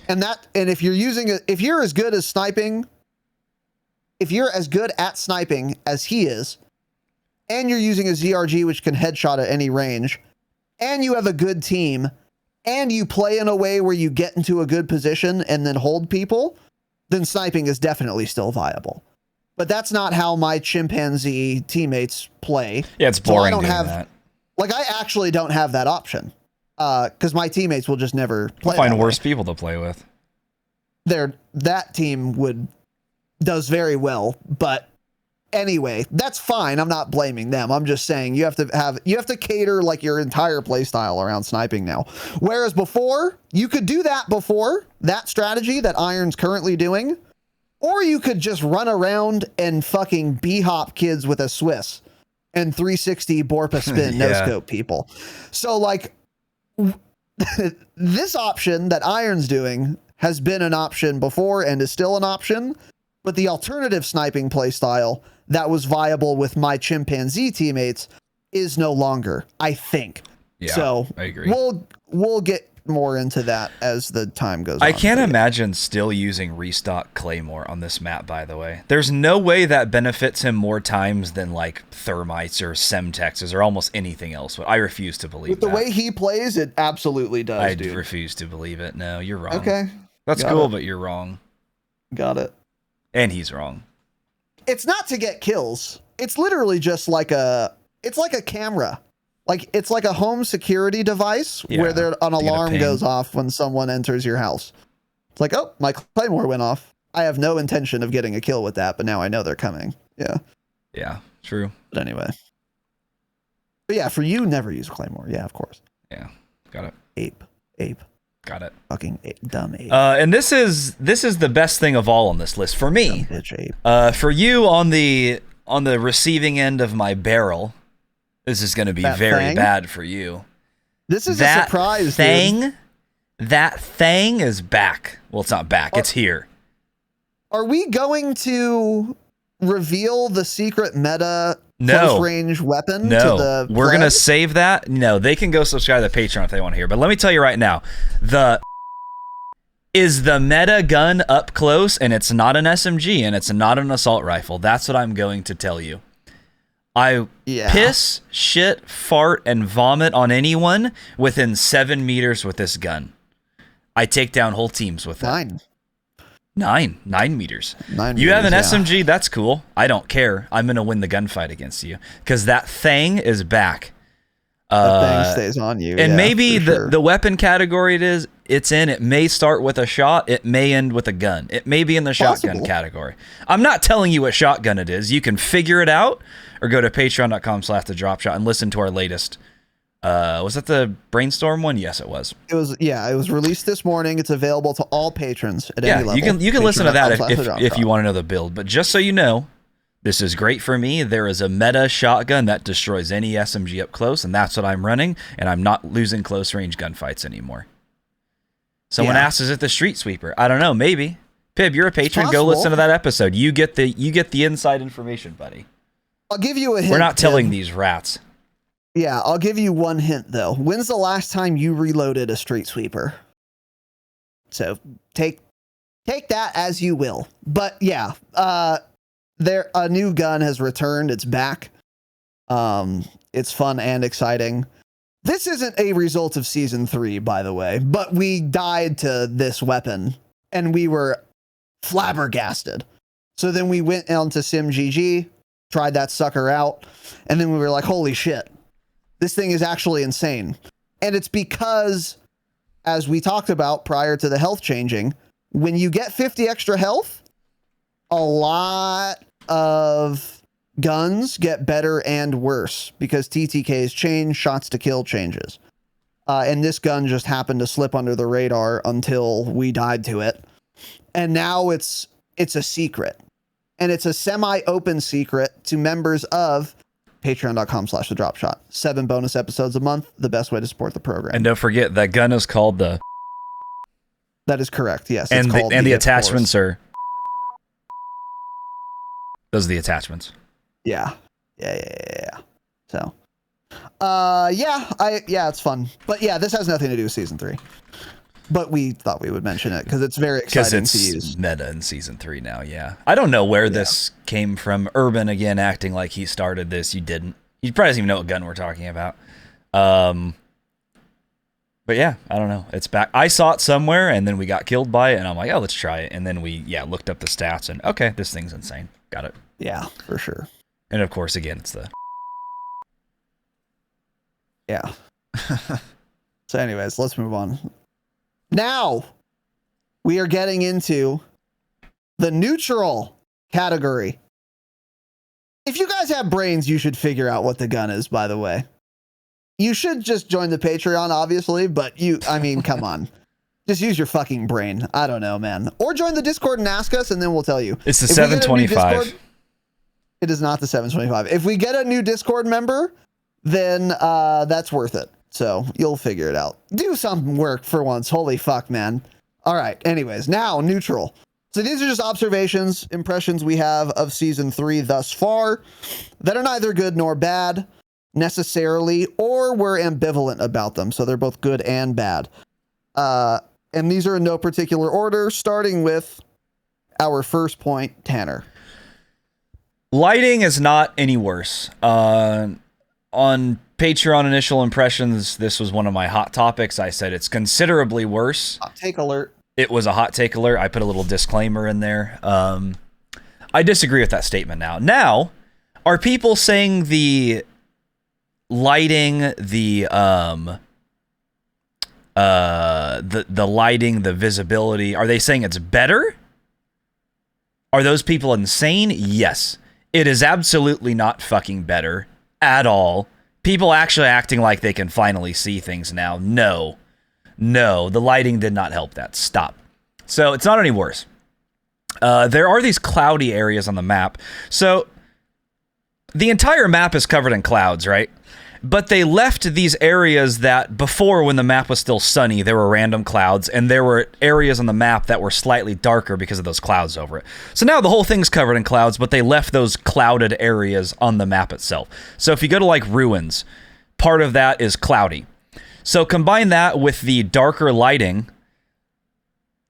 A: And if you're as good as sniping, if you're as good at sniping as he is, and you're using a ZRG which can headshot at any range, and you have a good team, and you play in a way where you get into a good position and then hold people, then sniping is definitely still viable. But that's not how my chimpanzee teammates play.
B: Yeah, it's boring.
A: So I don't
B: doing
A: have
B: that.
A: Like, I actually don't have that option. Because my teammates will just never play.
B: Find worse people to play with.
A: That team does very well, but anyway, that's fine. I'm not blaming them. I'm just saying you have to cater like your entire play style around sniping now. Whereas before, you could do that before that strategy that Iron's currently doing, or you could just run around and fucking b-hop kids with a Swiss and 360 Borpa spin no scope people. So like this option that Iron's doing has been an option before and is still an option, but the alternative sniping playstyle that was viable with my chimpanzee teammates is no longer, I think.
B: Yeah,
A: so
B: I agree.
A: We'll get more into that as the time goes on.
B: I can't imagine still using restock Claymore on this map, by the way. There's no way that benefits him more times than like thermites or semtexes or almost anything else. I refuse to believe
A: with the way he plays, it absolutely does.
B: I
A: dude.
B: refuse to believe it. No, you're wrong.
A: Okay.
B: That's cool, but you're wrong.
A: Got it.
B: And he's wrong.
A: It's not to get kills. It's literally just like it's like a camera. Like, it's like a home security device where an alarm goes off when someone enters your house. It's like, oh, my Claymore went off. I have no intention of getting a kill with that, but now I know they're coming. Yeah.
B: Yeah, true.
A: But anyway. But yeah, for you, never use Claymore. Yeah, of course.
B: Yeah, got it.
A: Ape.
B: Got it.
A: Fucking dumb ape.
B: And this is the best thing of all on this list for me.
A: Dumb bitch ape.
B: For you on the receiving end of my barrel, this is going to be very bad for you.
A: This is a surprise, dude.
B: That thing is back. Well, it's not back. It's here.
A: Are we going to reveal the secret meta close range weapon to the
B: we're going to save that. No, they can go subscribe to the Patreon if they want to hear. But let me tell you right now, is the meta gun up close, and it's not an SMG, and it's not an assault rifle. That's what I'm going to tell you. I piss, shit, fart, and vomit on anyone within 7 meters with this gun. I take down whole teams with that. 9 meters.
A: 9
B: you
A: meters,
B: have an SMG, that's cool. I don't care. I'm going to win the gunfight against you because that thing is back.
A: That thing stays on you.
B: And maybe the weapon category it's in, it may start with a shot. It may end with a gun. It may be in the shotgun category. I'm not telling you what shotgun it is. You can figure it out or go to patreon.com/thedropshot and listen to our latest. Was that the brainstorm one? Yes, it was.
A: It was released this morning. It's available to all patrons at any level.
B: You can listen to that if you want to know the build. But just so you know, this is great for me. There is a meta shotgun that destroys any SMG up close, and that's what I'm running, and I'm not losing close range gunfights anymore. Someone asks, is it the Street Sweeper? I don't know, maybe. Pib, you're a patron. Go listen to that episode. You get the inside information, buddy.
A: I'll give you a hint.
B: We're not telling these rats.
A: Yeah, I'll give you one hint, though. When's the last time you reloaded a Street Sweeper? So take that as you will. But yeah, a new gun has returned. It's back. It's fun and exciting. This isn't a result of season 3, by the way, but we died to this weapon and we were flabbergasted. So then we went on to SimGG, tried that sucker out, and then we were like, holy shit, this thing is actually insane. And it's because, as we talked about prior to the health changing, when you get 50 extra health, a lot of guns get better and worse because TTKs change, shots to kill changes. And this gun just happened to slip under the radar until we died to it. And now it's a secret. And it's a semi-open secret to members of patreon.com/thedropshot. 7 bonus episodes a month, the best way to support the program.
B: And don't forget, that gun is called the
A: That is correct. Yes.
B: And
A: it's called
B: the
A: of course.
B: attachments are. Those are the attachments.
A: Yeah. So, it's fun. But yeah, this has nothing to do with season 3. But we thought we would mention it because it's very exciting to use.
B: It's meta in season 3 now. Yeah, I don't know where this came from. Urban again acting like he started this. You didn't. You probably doesn't even know what gun we're talking about. But yeah, I don't know. It's back. I saw it somewhere, and then we got killed by it, and I'm like, oh, let's try it. And then we looked up the stats, and okay, this thing's insane. Got it.
A: Yeah, for sure.
B: And of course, again, it's the.
A: Yeah. So anyways, let's move on. Now, we are getting into the neutral category. If you guys have brains, you should figure out what the gun is, by the way. You should just join the Patreon, obviously, but come on. Just use your fucking brain. I don't know, man. Or join the Discord and ask us, and then we'll tell you.
B: It's the 725.
A: It is not the 725. If we get a new Discord member, then that's worth it. So you'll figure it out. Do some work for once. Holy fuck, man. All right. Anyways, now neutral. So these are just observations, impressions we have of season 3 thus far that are neither good nor bad necessarily, or we're ambivalent about them. So they're both good and bad. And these are in no particular order, starting with our first point, Tanner.
B: Lighting is not any worse. On Patreon initial impressions, this was one of my hot topics. I said it's considerably worse.
A: Hot take alert.
B: It was a hot take alert. I put a little disclaimer in there. I disagree with that statement now. Now, are people saying the lighting, the lighting, the visibility, are they saying it's better? Are those people insane? Yes. It is absolutely not fucking better at all. People actually acting like they can finally see things now. No, the lighting did not help that. Stop. So it's not any worse. There are these cloudy areas on the map. So the entire map is covered in clouds, right? But they left these areas that before, when the map was still sunny, there were random clouds, and there were areas on the map that were slightly darker because of those clouds over it. So now the whole thing's covered in clouds, but they left those clouded areas on the map itself. So if you go to like ruins, part of that is cloudy. So combine that with the darker lighting,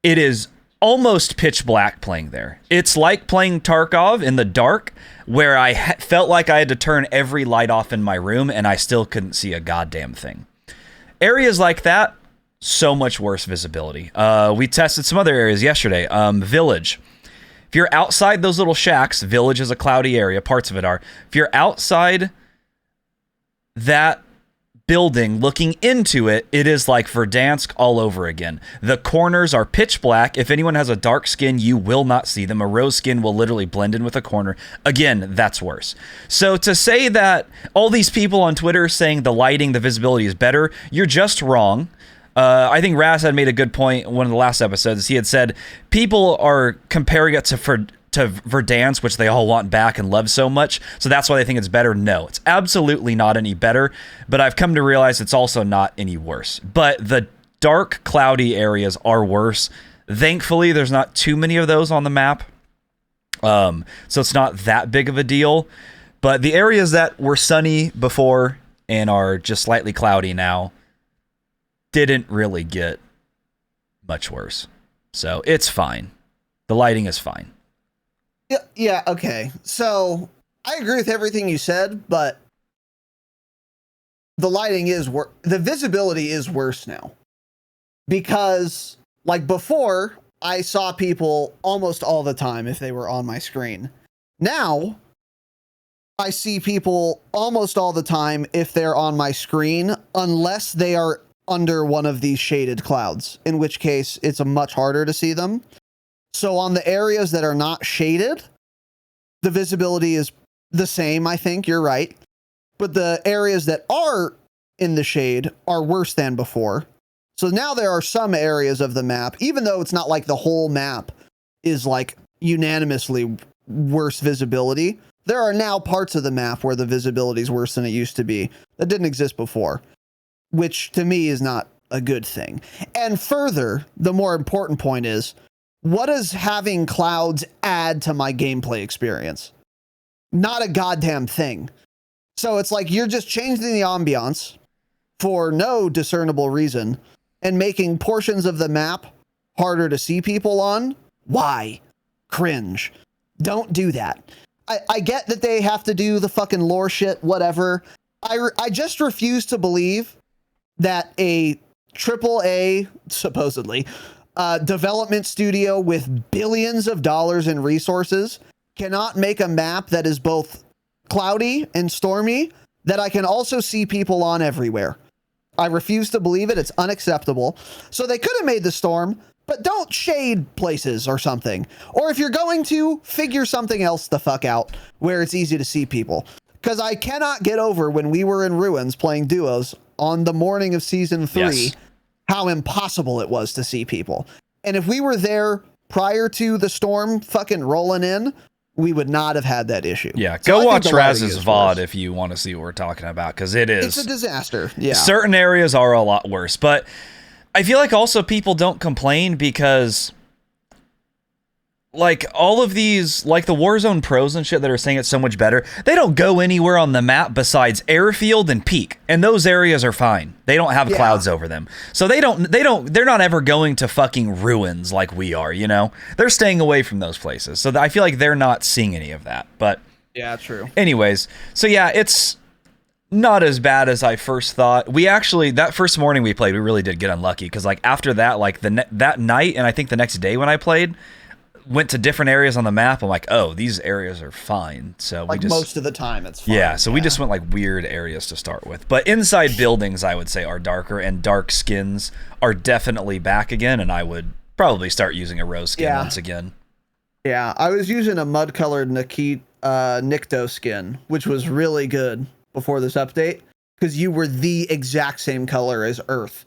B: it is almost pitch black playing there. It's like playing Tarkov in the dark, where I felt like I had to turn every light off in my room and I still couldn't see a goddamn thing. Areas like that, so much worse visibility. We tested some other areas yesterday. Village. If you're outside those little shacks, Village is a cloudy area, parts of it are. If you're outside that building looking into it, it is like Verdansk all over again. The corners are pitch black. If anyone has a dark skin, you will not see them. A rose skin will literally blend in with a corner. Again, that's worse. So to say that all these people on Twitter saying the lighting, the visibility is better, you're just wrong. I think Raz had made a good point in one of the last episodes. He had said people are comparing it to Verdansk, which they all want back and love so much, so that's why they think it's better. No, it's absolutely not any better, but I've come to realize it's also not any worse. But the dark, cloudy areas are worse. Thankfully, there's not too many of those on the map, so it's not that big of a deal. But the areas that were sunny before and are just slightly cloudy now didn't really get much worse. So it's fine. The lighting is fine.
A: Yeah, okay. So I agree with everything you said, but the lighting is the visibility is worse now. Because like before, I saw people almost all the time if they were on my screen. Now I see people almost all the time if they're on my screen, unless they are under one of these shaded clouds, in which case it's much harder to see them. So on the areas that are not shaded, the visibility is the same, I think. You're right. But the areas that are in the shade are worse than before. So now there are some areas of the map, even though it's not like the whole map is like unanimously worse visibility, there are now parts of the map where the visibility is worse than it used to be that didn't exist before, which to me is not a good thing. And further, the more important point is, what does having clouds add to my gameplay experience? Not a goddamn thing. So it's like you're just changing the ambiance for no discernible reason and making portions of the map harder to see people on. Why? Cringe. Don't do that. I get that they have to do the fucking lore shit, whatever. I just refuse to believe that a AAA, supposedly, development studio with billions of dollars in resources cannot make a map that is both cloudy and stormy that I can also see people on everywhere. I refuse to believe it. It's unacceptable. So they could have made the storm, but don't shade places or something. Or if you're going to, figure something else the fuck out where it's easy to see people. Because I cannot get over when we were in Ruins playing duos on the morning of season 3,
B: Yes.
A: how impossible it was to see people. And if we were there prior to the storm fucking rolling in, we would not have had that issue.
B: Yeah,
A: So
B: go
A: I
B: watch
A: think the lighting
B: Raz's
A: is
B: VOD
A: worse.
B: if you want to see what we're talking about, because it is.
A: It's a disaster. Yeah.
B: Certain areas are a lot worse, but I feel like also people don't complain because, like, all of these, like the Warzone pros and shit that are saying it's so much better, they don't go anywhere on the map besides airfield and peak, and those areas are fine. They don't have clouds over them, so they're not ever going to fucking Ruins like we are, you know? They're staying away from those places, so I feel like they're not seeing any of that. But
A: Yeah, true.
B: anyways, so yeah, it's not as bad as I first thought. We actually, that first morning we played, we really did get unlucky, because like after that, like that night, and I think the next day when I played, went to different areas on the map. I'm like, oh, these areas are fine. So
A: Like
B: we just,
A: most of the time, it's fine.
B: yeah. So we just went like weird areas to start with. But inside buildings, I would say, are darker, and dark skins are definitely back again. And I would probably start using a rose skin once again.
A: Yeah, I was using a mud-colored Nikto skin, which was really good before this update, because you were the exact same color as Earth.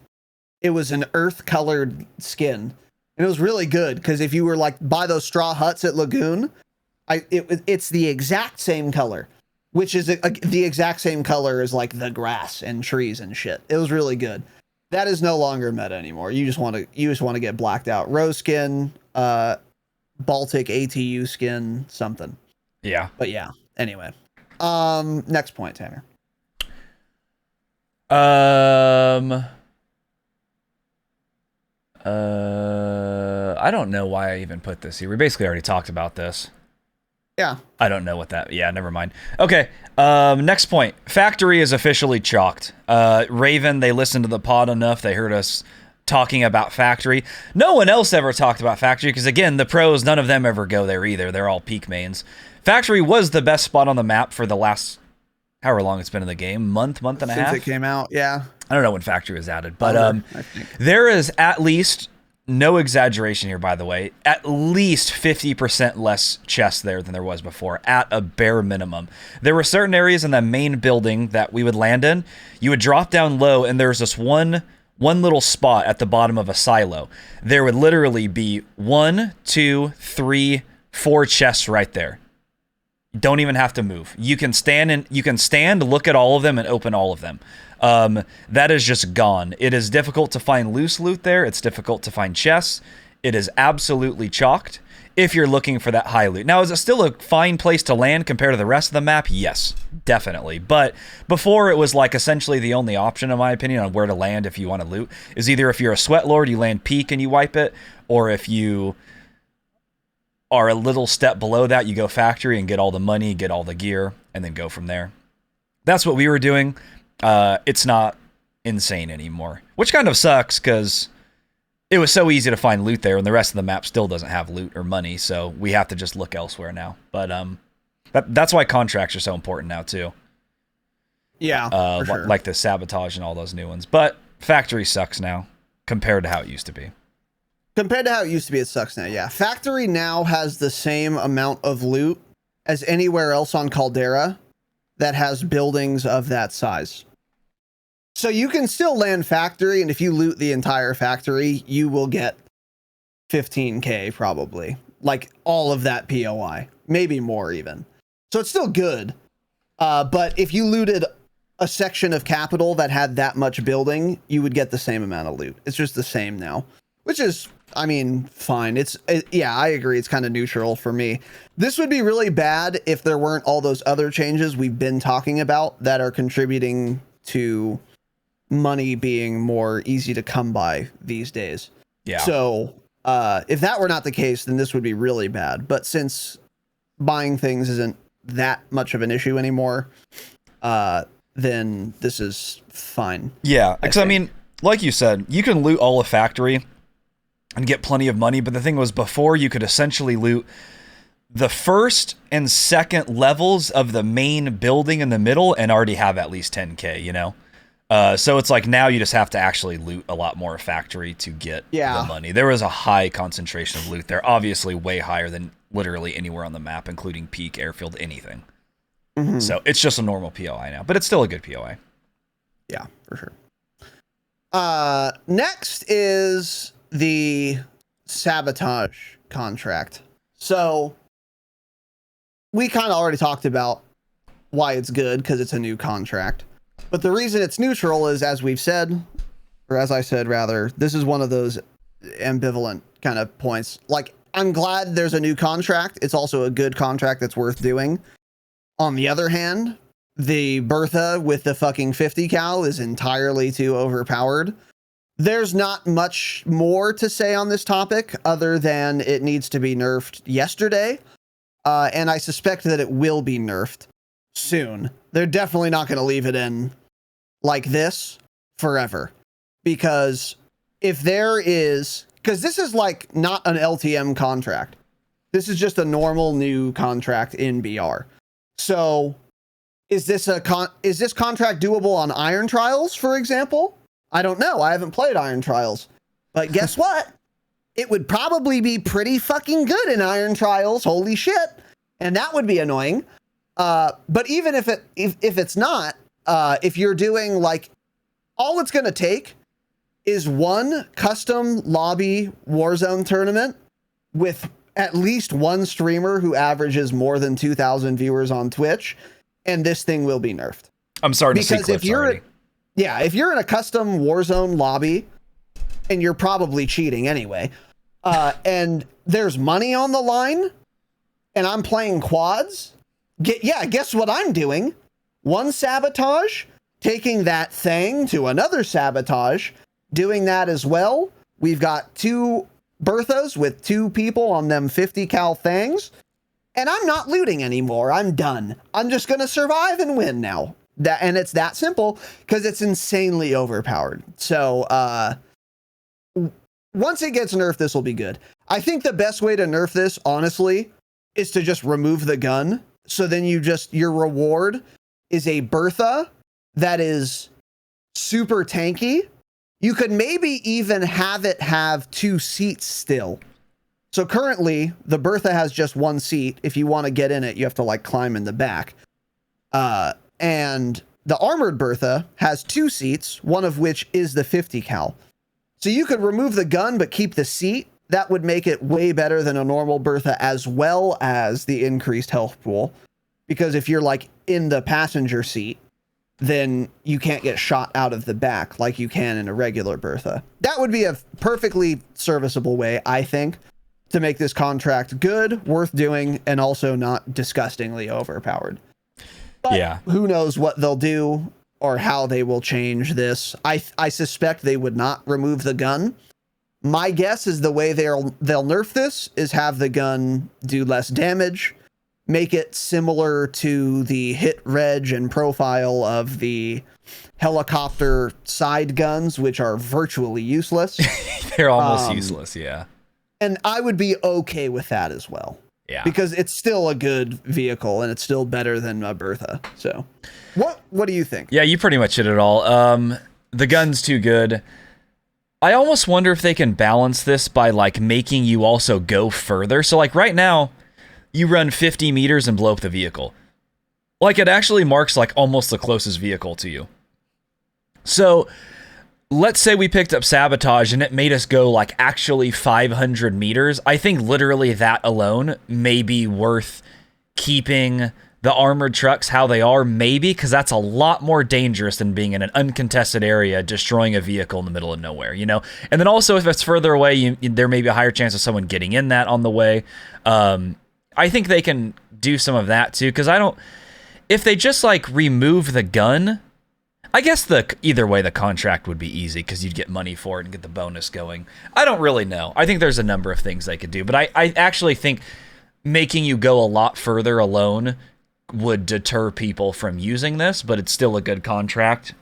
A: It was an Earth-colored skin. And it was really good, because if you were like by those straw huts at Lagoon, it's the exact same color, which is the exact same color as like the grass and trees and shit. It was really good. That is no longer meta anymore. You just want to get blacked out. Rose skin, Baltic ATU skin, something.
B: Yeah.
A: But yeah. Anyway, next point, Tanner.
B: I don't know why I even put this here. We basically already talked about this.
A: Yeah.
B: I don't know what that. Yeah, never mind. Okay. Next point. Factory is officially chalked. Raven, they listened to the pod enough. They heard us talking about Factory. No one else ever talked about Factory because, again, the pros, none of them ever go there either. They're all peak mains. Factory was the best spot on the map for the last, however long it's been in the game, month and a half.
A: Since it came out, yeah.
B: I don't know when Factory was added, but there is at least, no exaggeration here, by the way, at least 50% less chests there than there was before, at a bare minimum. There were certain areas in the main building that we would land in. You would drop down low, and there's this one little spot at the bottom of a silo. There would literally be 1, 2, 3, 4 chests right there. You don't even have to move. You can stand, look at all of them, and open all of them. That is just gone. It is difficult to find loose loot there. It's difficult to find chests. It is absolutely chalked if you're looking for that high loot. Now, is it still a fine place to land compared to the rest of the map? Yes, definitely. But before, it was like essentially the only option, in my opinion, on where to land if you want to loot is either if you're a sweat lord, you land peak and you wipe it, or if you are a little step below that, you go factory and get all the money, get all the gear, and then go from there. That's what we were doing. It's not insane anymore, which kind of sucks because it was so easy to find loot there, and the rest of the map still doesn't have loot or money, so we have to just look elsewhere now. But that's why contracts are so important now too.
A: Yeah, for sure.
B: Like the sabotage and all those new ones. But factory sucks now compared to how it used to be.
A: Compared to how it used to be, it sucks now. Yeah, Factory now has the same amount of loot as anywhere else on Caldera that has buildings of that size. So you can still land Factory, and if you loot the entire factory, you will get 15k probably. Like all of that POI, maybe more even. So it's still good. But if you looted a section of capital that had that much building, you would get the same amount of loot. It's just the same now, which is, I mean, fine. Yeah, I agree. It's kind of neutral for me. This would be really bad if there weren't all those other changes we've been talking about that are contributing to money being more easy to come by these days.
B: Yeah.
A: So if that were not the case, then this would be really bad. But since buying things isn't that much of an issue anymore, then this is fine.
B: Yeah, because I mean, like you said, you can loot all a factory and get plenty of money, but the thing was, before, you could essentially loot the first and second levels of the main building in the middle and already have at least 10k, you know? So it's like now you just have to actually loot a lot more factory to get the money. There was a high concentration of loot there, obviously way higher than literally anywhere on the map, including peak, airfield, anything. Mm-hmm. So it's just a normal POI now, but it's still a good POI.
A: Yeah, for sure. Next is the sabotage contract. So we kind of already talked about why it's good, because it's a new contract. But the reason it's neutral is, as we've said, or as I said, rather, this is one of those ambivalent kind of points. Like, I'm glad there's a new contract. It's also a good contract that's worth doing. On the other hand, the Bertha with the fucking 50 cal is entirely too overpowered. There's not much more to say on this topic other than it needs to be nerfed yesterday. And I suspect that it will be nerfed soon. They're definitely not going to leave it in like this forever. Because if there is... Because this is like not an LTM contract. This is just a normal new contract in BR. So is this contract doable on Iron Trials, for example? I don't know. I haven't played Iron Trials. But guess what? It would probably be pretty fucking good in Iron Trials. Holy shit. And that would be annoying. But even if it's not, if you're doing like, all it's going to take is one custom lobby Warzone tournament with at least one streamer who averages more than 2,000 viewers on Twitch, and this thing will be nerfed.
B: I'm starting to see clips already.
A: Yeah, if you're in a custom Warzone lobby, and you're probably cheating anyway, and there's money on the line, and I'm playing quads, guess what I'm doing? One sabotage, taking that thing to another sabotage, doing that as well. We've got two Berthas with two people on them 50 cal things, and I'm not looting anymore. I'm done. I'm just going to survive and win now. And it's that simple, because it's insanely overpowered. So once it gets nerfed, this will be good. I think the best way to nerf this, honestly, is to just remove the gun. So then your reward is a Bertha that is super tanky. You could maybe even have it have 2 seats still. So currently, the Bertha has just 1 seat. If you want to get in it, you have to like climb in the back. And the armored Bertha has 2 seats, one of which is the 50 cal. So you could remove the gun, but keep the seat. That would make it way better than a normal Bertha, as well as the increased health pool. Because if you're like in the passenger seat, then you can't get shot out of the back like you can in a regular Bertha. That would be a perfectly serviceable way, I think, to make this contract good, worth doing, and also not disgustingly overpowered. But
B: yeah,
A: who knows what they'll do or how they will change this. I suspect they would not remove the gun. My guess is the way they'll nerf this is have the gun do less damage, make it similar to the hit reg and profile of the helicopter side guns, which are virtually useless.
B: They're almost useless, yeah.
A: And I would be okay with that as well.
B: Yeah.
A: Because it's still a good vehicle and it's still better than a Bertha. So what do you think?
B: Yeah, you pretty much hit it all. The gun's too good. I almost wonder if they can balance this by like making you also go further. So like right now, you run 50 meters and blow up the vehicle. Like it actually marks like almost the closest vehicle to you. So let's say we picked up sabotage and it made us go like actually 500 meters. I think literally that alone may be worth keeping the armored trucks how they are, maybe, because that's a lot more dangerous than being in an uncontested area destroying a vehicle in the middle of nowhere, you know? And then also, if it's further away, there may be a higher chance of someone getting in that on the way. I think they can do some of that too, because if they just like remove the gun, I guess either way the contract would be easy because you'd get money for it and get the bonus going. I don't really know. I think there's a number of things they could do, but I actually think making you go a lot further alone would deter people from using this, but it's still a good contract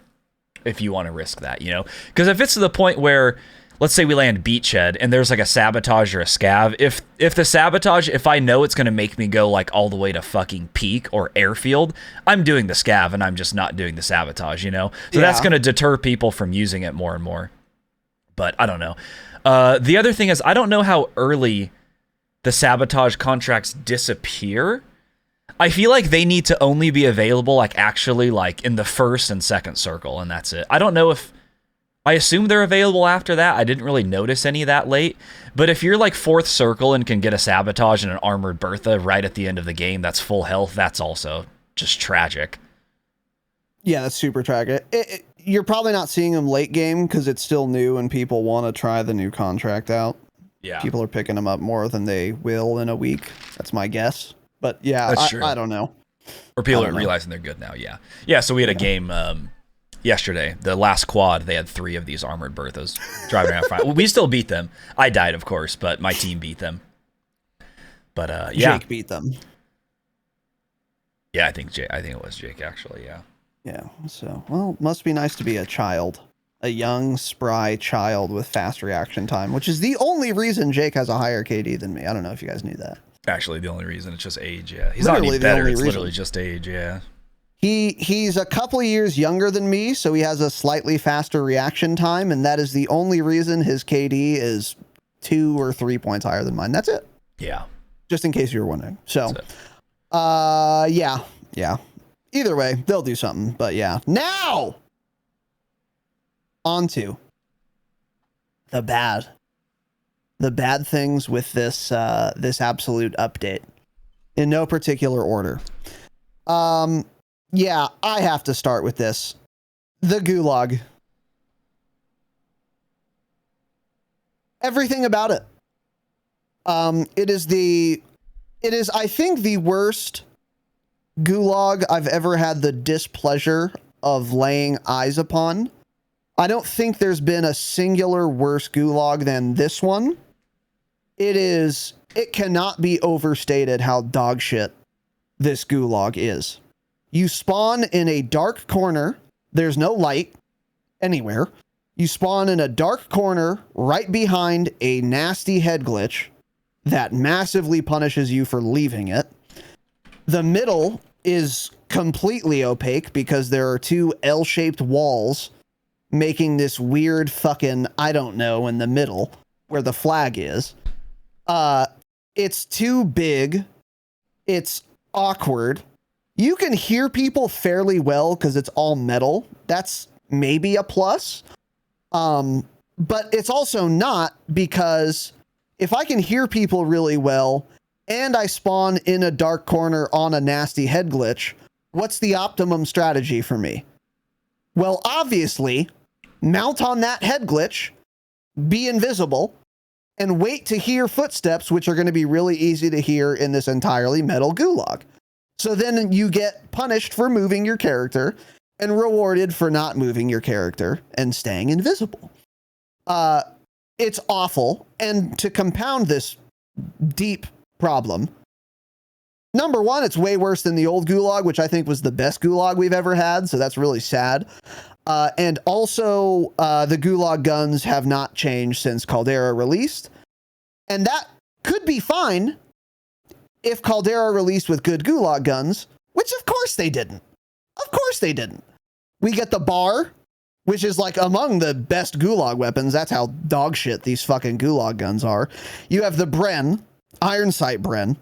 B: if you want to risk that, you know? Because if it's to the point where, let's say we land beachhead and there's like a sabotage or a scav, if the sabotage, if I know it's going to make me go like all the way to fucking peak or airfield, I'm doing the scav and I'm just not doing the sabotage, you know? So that's going to deter people from using it more and more. But I don't know. The other thing is, I don't know how early the sabotage contracts disappear. I feel like they need to only be available like actually like in the first and second circle, and that's it. I don't know if, I assume they're available after that. I didn't really notice any that late, but if you're like fourth circle and can get a sabotage and an armored Bertha right at the end of the game that's full health, that's also just tragic.
A: Yeah, that's super tragic. You're probably not seeing them late game because it's still new and people want to try the new contract out.
B: Yeah,
A: people are picking them up more than they will in a week. That's my guess. But yeah, I don't know.
B: Or people are realizing they're good now. Yeah. Yeah. So we had a game yesterday, the last quad. They had 3 of these armored Berthas driving around front. Well, we still beat them. I died, of course, but my team beat them. But yeah,
A: Jake beat them.
B: Yeah, I think it was Jake actually. Yeah.
A: Yeah. So well, must be nice to be a child, a young, spry child with fast reaction time, which is the only reason Jake has a higher KD than me. I don't know if you guys knew that.
B: Actually, the only reason, it's just age. Yeah, he's not any better. It's literally just age. Yeah.
A: He's a couple of years younger than me, so he has a slightly faster reaction time, and that is the only reason his KD is 2 or 3 points higher than mine. That's it.
B: Yeah.
A: Just in case you were wondering. So, yeah. Either way, they'll do something. But yeah. Now, on to the bad things with this this absolute update in no particular order. Yeah, I have to start with this. The Gulag. Everything about it. It is I think the worst Gulag I've ever had the displeasure of laying eyes upon. I don't think there's been a singular worse Gulag than this one. It cannot be overstated how dog shit this Gulag is. You spawn in a dark corner. There's no light anywhere. You spawn in a dark corner right behind a nasty head glitch that massively punishes you for leaving it. The middle is completely opaque because there are 2 L-shaped walls making this weird fucking, I don't know, in the middle where the flag is. It's too big. It's awkward. You can hear people fairly well because it's all metal. That's maybe a plus. But it's also not, because if I can hear people really well and I spawn in a dark corner on a nasty head glitch, what's the optimum strategy for me? Well, obviously, mount on that head glitch, be invisible, and wait to hear footsteps, which are going to be really easy to hear in this entirely metal Gulag. So then you get punished for moving your character and rewarded for not moving your character and staying invisible. It's awful. And to compound this deep problem, number one, it's way worse than the old Gulag, which I think was the best Gulag we've ever had. So that's really sad. And also, the Gulag guns have not changed since Caldera released. And that could be fine if Caldera released with good Gulag guns, which of course they didn't. Of course they didn't. We get the bar, which is like among the best Gulag weapons. That's how dog shit these fucking Gulag guns are. You have the Bren, Iron Sight Bren.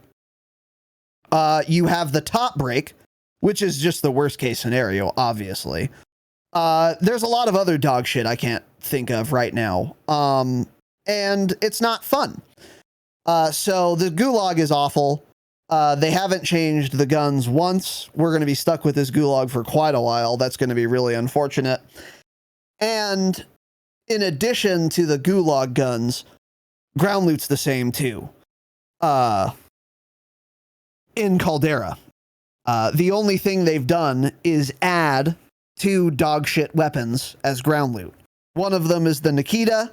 A: You have the top break, which is just the worst case scenario, obviously. There's a lot of other dog shit I can't think of right now. And it's not fun. So the Gulag is awful. They haven't changed the guns once. We're going to be stuck with this gulag for quite a while. That's going to be really unfortunate. And in addition to the gulag guns, ground loot's the same too. In Caldera, the only thing they've done is add 2 dogshit weapons as ground loot. One of them is the Nikita,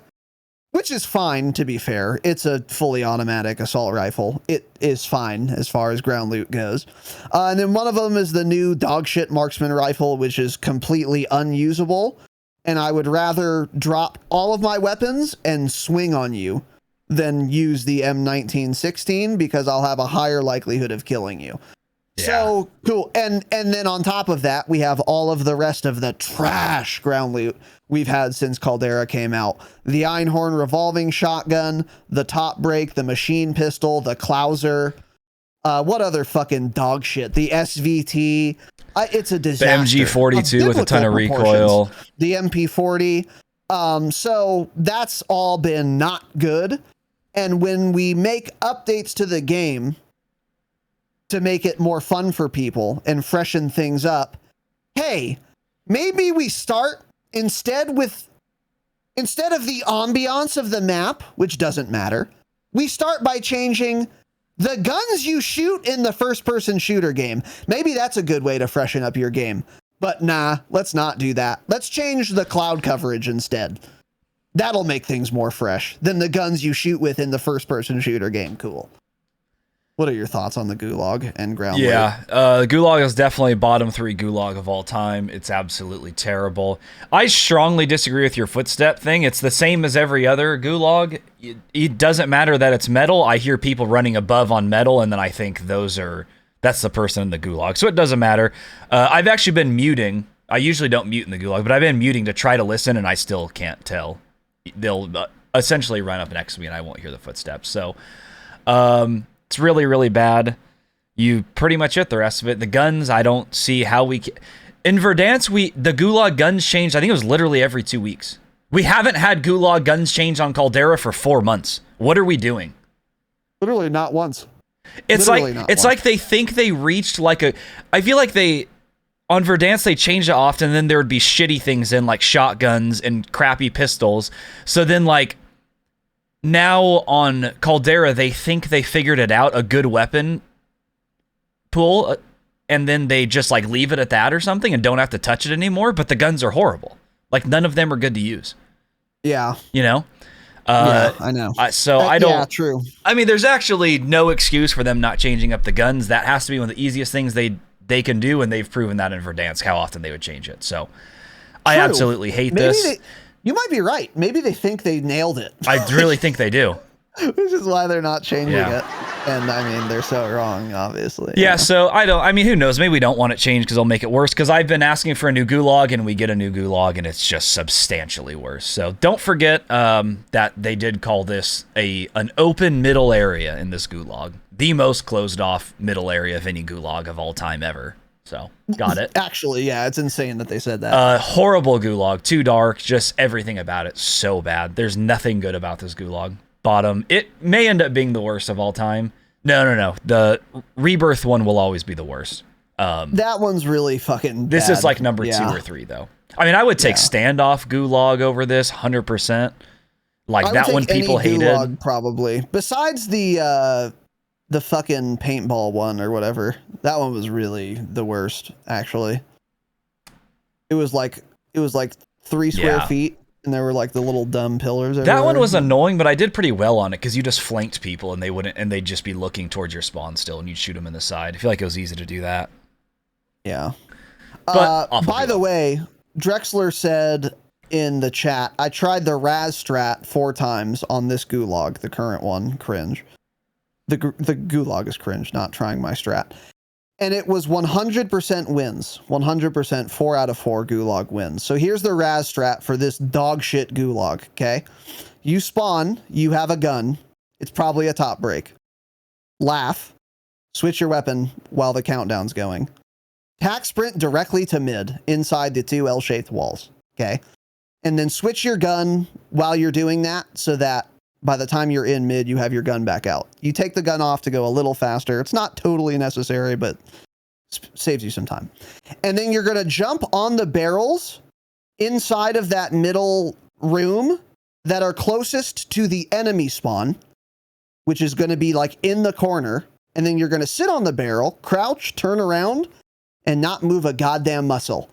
A: which is fine, to be fair. It's a fully automatic assault rifle. It is fine as far as ground loot goes. And then one of them is the new dogshit marksman rifle, which is completely unusable. And I would rather drop all of my weapons and swing on you than use the M1916 because I'll have a higher likelihood of killing you. Yeah. So cool. And then on top of that, we have all of the rest of the trash ground loot we've had since Caldera came out. The Einhorn revolving shotgun, the top break, the machine pistol, the Klauser. What other fucking dog shit? The SVT. It's a disaster.
B: The MG42 with a ton of recoil.
A: The MP40. So that's all been not good. And when we make updates to the game to make it more fun for people and freshen things up, hey, maybe we start instead of the ambiance of the map, which doesn't matter, we start by changing the guns you shoot in the first-person shooter game. Maybe that's a good way to freshen up your game. But nah, let's not do that. Let's change the cloud coverage instead. That'll make things more fresh than the guns you shoot with in the first-person shooter game. Cool. What are your thoughts on the gulag and ground loot?
B: Yeah, gulag is definitely bottom 3 gulag of all time. It's absolutely terrible. I strongly disagree with your footstep thing. It's the same as every other gulag. It doesn't matter that it's metal. I hear people running above on metal, and then I think that's the person in the gulag. So it doesn't matter. I've actually been muting. I usually don't mute in the gulag, but I've been muting to try to listen, and I still can't tell. They'll essentially run up next to me, and I won't hear the footsteps. So, it's really, really bad. You pretty much hit the rest of it. The guns, I don't see how we can. In Verdansk, the gulag guns changed. I think it was literally every 2 weeks. We haven't had gulag guns change on Caldera for 4 months. What are we doing?
A: Literally not once.
B: It's like they think they reached I feel like on Verdansk, they changed it often, and then there would be shitty things in, like shotguns and crappy pistols. So then, now on Caldera, they think they figured it out, a good weapon pool, and then they just leave it at that or something and don't have to touch it anymore, but the guns are horrible. None of them are good to use.
A: Yeah.
B: You know?
A: Yeah, I know.
B: I don't...
A: Yeah, true.
B: I mean, there's actually no excuse for them not changing up the guns. That has to be one of the easiest things they can do, and they've proven that in Verdansk, how often they would change it. So, I absolutely hate this.
A: You might be right. Maybe they think they nailed it.
B: I really think they do.
A: Which is why they're not changing it. And I mean, they're so wrong, obviously.
B: Yeah, so who knows? Maybe we don't want it changed because they'll make it worse. Because I've been asking for a new gulag, and we get a new gulag, and it's just substantially worse. So don't forget that they did call this an open middle area in this gulag. The most closed off middle area of any gulag of all time ever. So, got it.
A: Actually, yeah, it's insane that they said that.
B: Horrible gulag, too dark, just everything about it so bad. There's nothing good about this gulag. Bottom, it may end up being the worst of all time. No. The Rebirth one will always be the worst.
A: That one's really fucking
B: This
A: bad.
B: is number 2 or 3, though. I mean, I would take Standoff gulag over this, 100%. That one people hated. Gulag,
A: probably. Besides the fucking paintball one or whatever. That one was really the worst, actually. It was like 3 square feet, and there were the little dumb pillars everywhere.
B: That one was annoying, but I did pretty well on it because you just flanked people and they'd just be looking towards your spawn still, and you'd shoot them in the side. I feel like it was easy to do that.
A: Yeah.
B: But
A: by the way, Drexler said in the chat, I tried the Raz strat 4 times on this gulag, the current one. Cringe. The gulag is cringe, not trying my strat. And it was 100% wins. 100%, 4 out of 4 gulag wins. So here's the Raz strat for this dog shit gulag, okay? You spawn, you have a gun. It's probably a top break. Laugh. Switch your weapon while the countdown's going. Tack sprint directly to mid, inside the 2 L-shaped walls, okay? And then switch your gun while you're doing that so that by the time you're in mid, you have your gun back out. You take the gun off to go a little faster. It's not totally necessary, but saves you some time. And then you're going to jump on the barrels inside of that middle room that are closest to the enemy spawn, which is going to be like in the corner. And then you're going to sit on the barrel, crouch, turn around, and not move a goddamn muscle.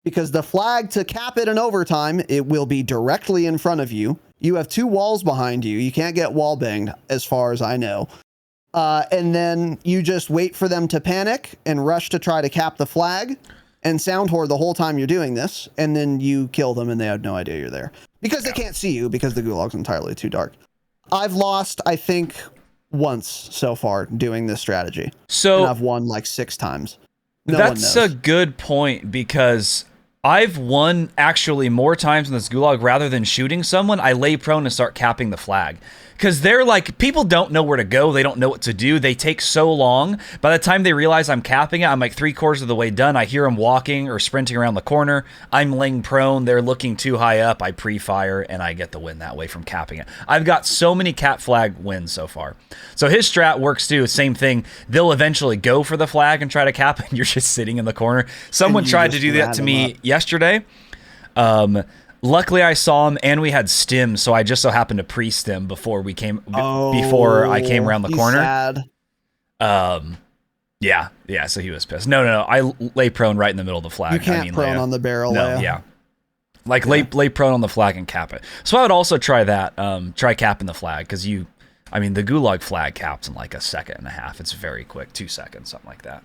A: Because the flag to cap it in overtime, it will be directly in front of you. You have 2 walls behind you. You can't get wall banged, as far as I know. And then you just wait for them to panic and rush to try to cap the flag and sound whore the whole time you're doing this. And then you kill them and they have no idea you're there. Because they can't see you because the gulag's entirely too dark. I've lost, I think, once so far doing this strategy.
B: So
A: and I've won like 6 times.
B: That's a good point, because I've won actually more times in this gulag. Rather than shooting someone, I lay prone and start capping the flag. Because they're like, people don't know where to go. They don't know what to do. They take so long. By the time they realize I'm capping it, I'm like 3/4 of the way done. I hear them walking or sprinting around the corner. I'm laying prone. They're looking too high up. I pre-fire and I get the win that way from capping it. I've got so many cap flag wins so far. So his strat works too. Same thing. They'll eventually go for the flag and try to cap it, and you're just sitting in the corner. Someone tried to do that to me yesterday. Luckily, I saw him, and we had stim, so I just so happened to pre-stim before we came before I came around the corner.
A: Sad.
B: Yeah. So he was pissed. No. I lay prone right in the middle of the flag.
A: You can't prone on the barrel.
B: No, yeah. Like lay prone on the flag and cap it. So I would also try that. Try capping the flag, because the gulag flag caps in like 1.5 seconds. It's very quick, 2 seconds, something like that.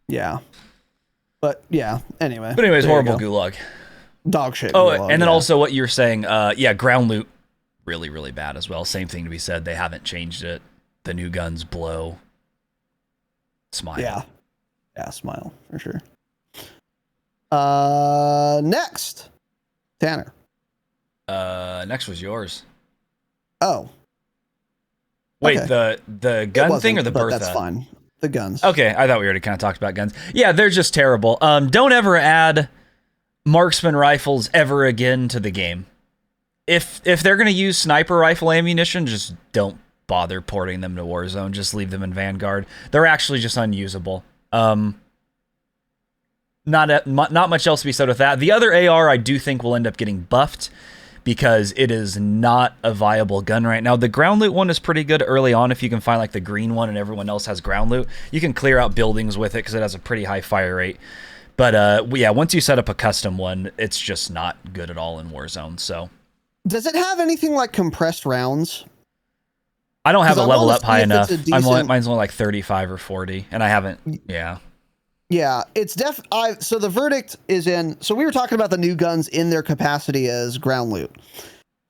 A: Yeah. But yeah. Anyway.
B: But anyways, horrible gulag.
A: Dog shit.
B: Oh, and then also what you're saying, ground loot, really, really bad as well. Same thing to be said. They haven't changed it. The new guns blow. Smile.
A: Yeah, smile for sure. Next, Tanner.
B: Next was yours.
A: Oh.
B: Wait,
A: okay.
B: the gun thing or the Bertha?
A: That's fine. The guns.
B: Okay, I thought we already kind of talked about guns. Yeah, they're just terrible. Don't ever add marksman rifles ever again to the game. If they're going to use sniper rifle ammunition, just don't bother porting them to Warzone. Just leave them in Vanguard. They're actually just unusable. Not much else to be said with that. The other AR I do think will end up getting buffed, because it is not a viable gun right now. The ground loot one is pretty good early on if you can find like the green one and everyone else has ground loot. You can clear out buildings with it because it has a pretty high fire rate. But once you set up a custom one, it's just not good at all in Warzone. So,
A: does it have anything like compressed rounds?
B: I don't have it leveled up high enough.
A: Decent...
B: Mine's only like 35 or 40, and I haven't. Yeah.
A: Yeah, it's so the verdict is in. So we were talking about the new guns in their capacity as ground loot,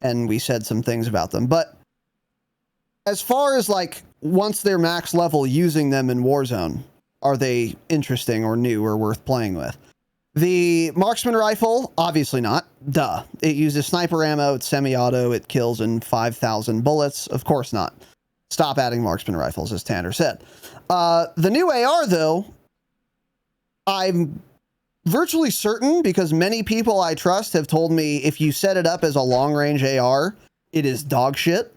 A: and we said some things about them. But as far as like once they're max level, using them in Warzone, are they interesting or new or worth playing with? The marksman rifle, obviously not. Duh. It uses sniper ammo. It's semi-auto. It kills in 5,000 bullets. Of course not. Stop adding marksman rifles, as Tanner said. The new AR, though, I'm virtually certain, because many people I trust have told me if you set it up as a long-range AR, it is dog shit.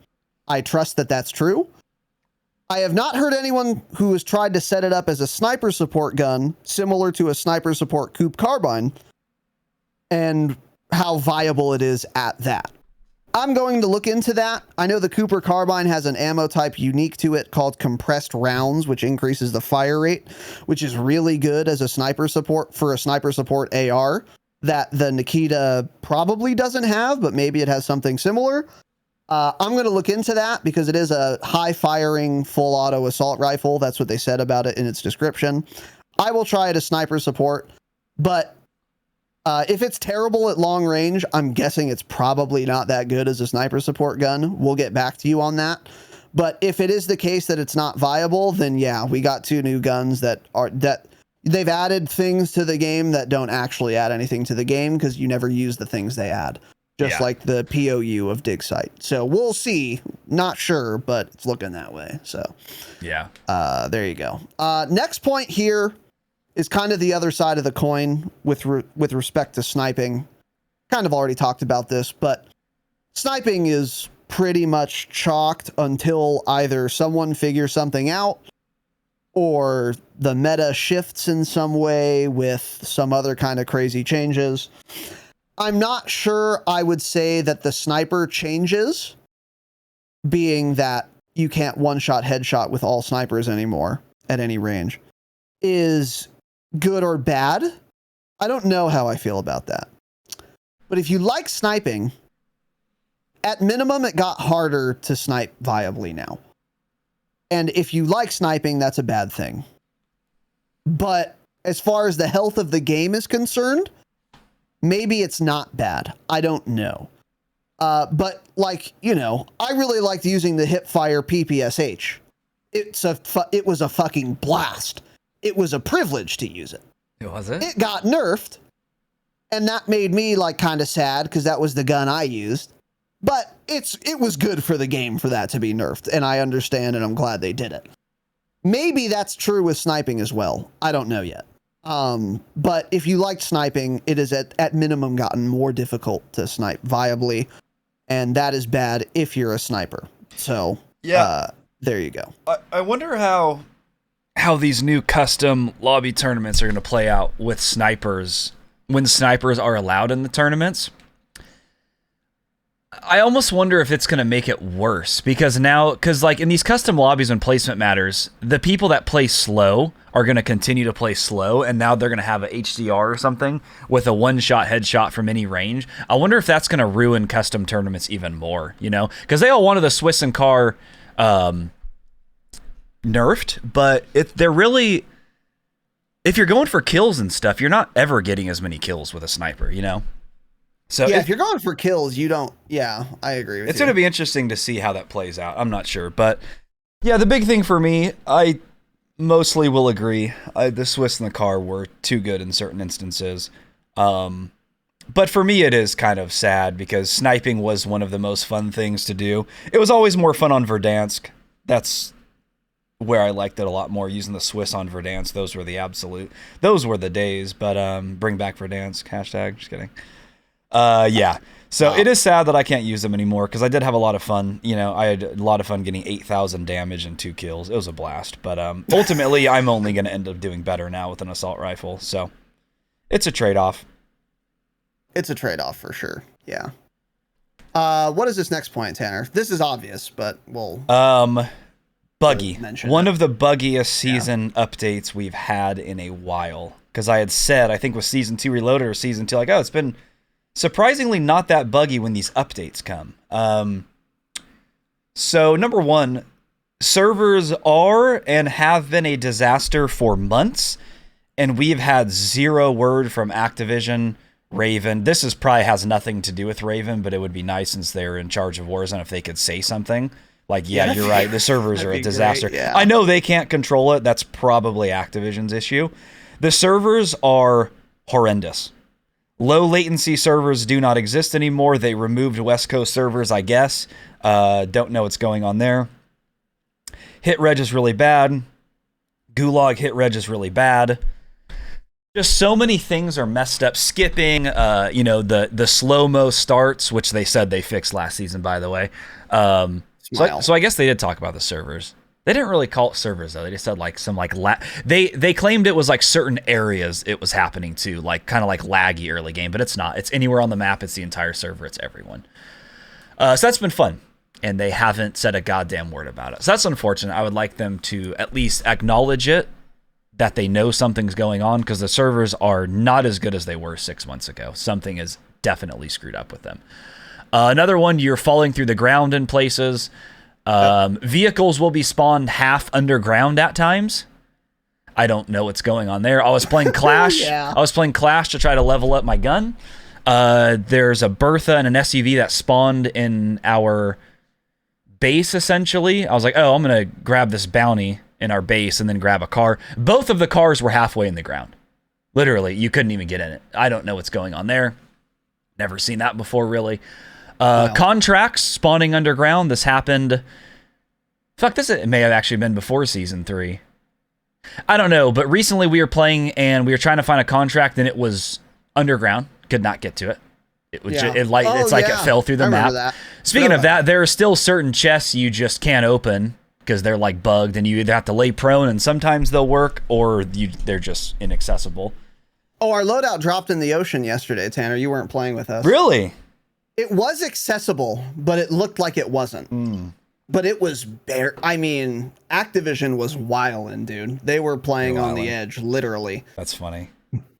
A: I trust that that's true. I have not heard anyone who has tried to set it up as a sniper support gun, similar to a sniper support coupe carbine, and how viable it is at that. I'm going to look into that. I know the Cooper carbine has an ammo type unique to it called compressed rounds, which increases the fire rate, which is really good as a sniper support for a sniper support AR that the Nikita probably doesn't have, but maybe it has something similar. I'm going to look into that because it is a high firing full auto assault rifle. That's what they said about it in its description. I will try it as sniper support, but if it's terrible at long range, I'm guessing it's probably not that good as a sniper support gun. We'll get back to you on that. But if it is the case that it's not viable, then yeah, we got 2 new guns that they've added things to the game that don't actually add anything to the game, because you never use the things they add. Just like the POU of Dig Site. So we'll see. Not sure, but it's looking that way. So
B: yeah.
A: There you go. Next point here is kind of the other side of the coin with respect to sniping. Kind of already talked about this, but sniping is pretty much chalked until either someone figures something out or the meta shifts in some way with some other kind of crazy changes. I'm not sure I would say that the sniper changes, being that you can't one-shot headshot with all snipers anymore at any range, is good or bad. I don't know how I feel about that. But if you like sniping, at minimum, it got harder to snipe viably now. And if you like sniping, that's a bad thing. But as far as the health of the game is concerned, maybe it's not bad. I don't know. But like, you know, I really liked using the hipfire PPSH. It was a fucking blast. It was a privilege to use it.
B: Was it?
A: It got nerfed, and that made me like kind of sad because that was the gun I used. But it was good for the game for that to be nerfed, and I understand, and I'm glad they did it. Maybe that's true with sniping as well. I don't know yet. But if you liked sniping, it is at minimum gotten more difficult to snipe viably, and that is bad if you're a sniper. So yeah, there you go.
B: I wonder how these new custom lobby tournaments are going to play out with snipers when snipers are allowed in the tournaments. I almost wonder if it's going to make it worse because like in these custom lobbies when placement matters, the people that play slow are going to continue to play slow, and now they're going to have a HDR or something with a one-shot headshot from any range. I wonder if that's going to ruin custom tournaments even more, you know? Because they all wanted the Swiss and Car nerfed, but they're really... If you're going for kills and stuff, you're not ever getting as many kills with a sniper, you know? So
A: yeah, if you're going for kills, you don't... Yeah, I agree with you.
B: It's going to be interesting to see how that plays out. I'm not sure. But yeah, the big thing for me, I mostly will agree. The Swiss and the Car were too good in certain instances. But for me, it is kind of sad because sniping was one of the most fun things to do. It was always more fun on Verdansk. That's where I liked it a lot more, using the Swiss on Verdansk. Those were the days. But bring back Verdansk, hashtag, just kidding. Yeah. So it is sad that I can't use them anymore because I did have a lot of fun. You know, I had a lot of fun getting 8,000 damage and 2 kills. It was a blast. But ultimately, I'm only going to end up doing better now with an assault rifle. So it's a trade-off.
A: It's a trade-off for sure. Yeah. What is this next point, Tanner? This is obvious, but we'll...
B: Buggy. One of the buggiest season updates we've had in a while. Because I had said, I think with Season 2 Reloaded or Season 2, like, oh, it's been surprisingly not that buggy when these updates come. So, number one, servers are and have been a disaster for months, and we've had zero word from Activision, Raven. This probably has nothing to do with Raven, but it would be nice since they're in charge of Warzone if they could say something. Like, yeah, you're right, the servers are a disaster.
A: Great, yeah.
B: I know they can't control it. That's probably Activision's issue. The servers are horrendous. Low latency servers do not exist anymore. They removed West Coast servers, I guess. Don't know what's going on there. Hit reg is really bad. Gulag hit reg is really bad. Just so many things are messed up. Skipping, the slow-mo starts, which they said they fixed last season, by the way. So I guess they did talk about the servers. They didn't really call it servers though. They just said like some like they claimed it was like certain areas it was happening to, like kind of like laggy early game, but it's not. It's anywhere on the map. It's the entire server. It's everyone. So that's been fun, and they haven't said a goddamn word about it. So that's unfortunate. I would like them to at least acknowledge it, that they know something's going on, because the servers are not as good as they were 6 months ago. Something is definitely screwed up with them. Another one, you're falling through the ground in places. Vehicles will be spawned half underground at times. I don't know what's going on there. I was playing Clash.
A: Yeah.
B: I was playing Clash to try to level up my gun. There's a Bertha and an SUV that spawned in our base, essentially. I was like, oh, I'm going to grab this bounty in our base and then grab a car. Both of the cars were halfway in the ground. Literally, you couldn't even get in it. I don't know what's going on there. Never seen that before, really. Wow. Contracts spawning underground. This happened. Fuck, it may have actually been before Season 3. I don't know, but recently we were playing and we were trying to find a contract and it was underground. Could not get to it. It was
A: Yeah.
B: it's like it fell through the
A: I remember
B: map.
A: that.
B: Speaking of that, there are still certain chests you just can't open because they're like bugged, and you either have to lay prone, and sometimes they'll work, or they're just inaccessible.
A: Oh, our loadout dropped in the ocean yesterday, Tanner. You weren't playing with us.
B: Really?
A: It was accessible, but it looked like it wasn't. But it was bare. I mean, Activision was wildin', dude. They were playing on the edge, literally.
B: That's funny.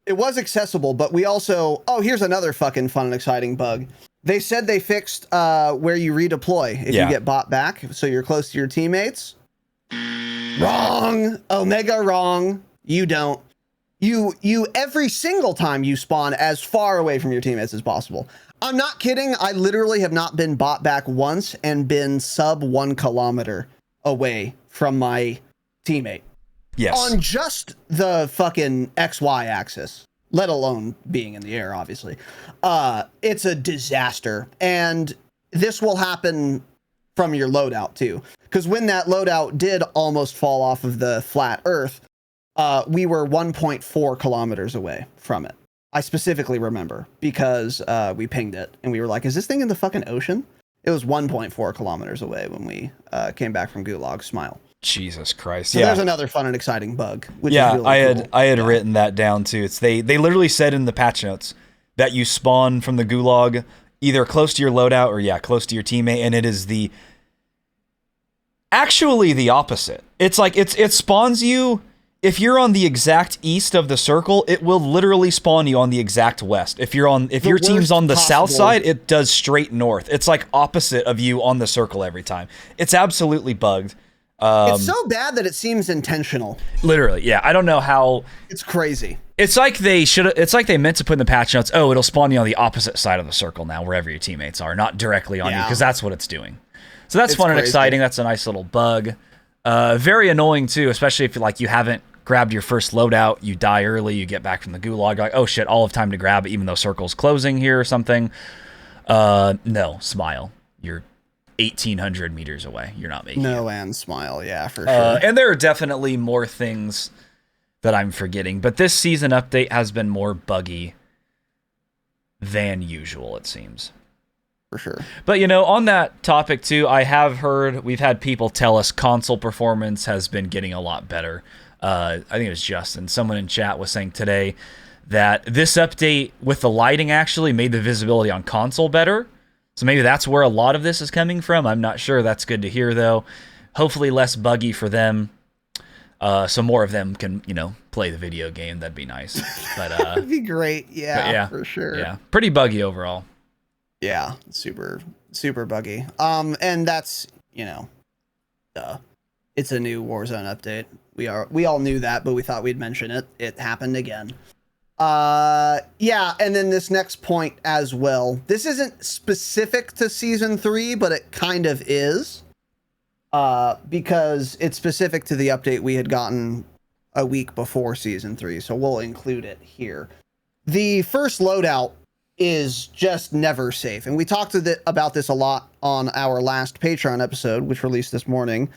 A: It was accessible, but we also... Oh, here's another fucking fun and exciting bug. They said they fixed where you redeploy if you get bought back, so you're close to your teammates. Wrong. Omega wrong. You don't. You every single time you spawn as far away from your teammates as possible. I'm not kidding. I literally have not been bought back once and been sub 1 kilometer away from my teammate.
B: Yes.
A: On just the fucking XY axis, let alone being in the air, obviously. It's a disaster. And this will happen from your loadout too. Because when that loadout did almost fall off of the flat earth, we were 1.4 kilometers away from it. I specifically remember because we pinged it and we were like, is this thing in the fucking ocean? It was 1.4 kilometers away when we came back from Gulag. Smile.
B: Jesus Christ.
A: So there's another fun and exciting bug. Which
B: yeah,
A: is really cool.
B: I had written that down too. It's they literally said in the patch notes that you spawn from the Gulag either close to your loadout or close to your teammate, and it is actually the opposite. It's like it spawns you. If you're on the exact east of the circle, it will literally spawn you on the exact west. If your team's on the south side, it does straight north. It's like opposite of you on the circle every time. It's absolutely bugged.
A: It's so bad that it seems intentional.
B: Literally, yeah. I don't know how.
A: It's crazy.
B: It's like they meant to put in the patch notes, oh, it'll spawn you on the opposite side of the circle now, wherever your teammates are, not directly on you, because that's what it's doing. So that's fun and exciting. That's a nice little bug. Very annoying too, especially if you haven't grabbed your first loadout, you die early, you get back from the Gulag, you're like, oh shit, all of time to grab it, even though circle's closing here or something. No, smile. You're 1,800 meters away. You're not making it.
A: And smile, yeah, for sure.
B: And there are definitely more things that I'm forgetting, but this season update has been more buggy than usual, it seems.
A: For sure.
B: But, on that topic too, I have heard, we've had people tell us console performance has been getting a lot better. I think it was Justin. Someone in chat was saying today that this update with the lighting actually made the visibility on console better. So maybe that's where a lot of this is coming from. I'm not sure. That's good to hear, though. Hopefully less buggy for them. So more of them can, play the video game. That'd be nice. But
A: that'd be great. Yeah, for sure.
B: Yeah, pretty buggy overall.
A: Yeah, super, super buggy. And that's, it's a new Warzone update. We all knew that, but we thought we'd mention it. It happened again. Yeah, and then this next point as well. This isn't specific to Season 3, but it kind of is. Because it's specific to the update we had gotten a week before Season 3, so we'll include it here. The first loadout is just never safe, and we talked about this a lot on our last Patreon episode, which released this morning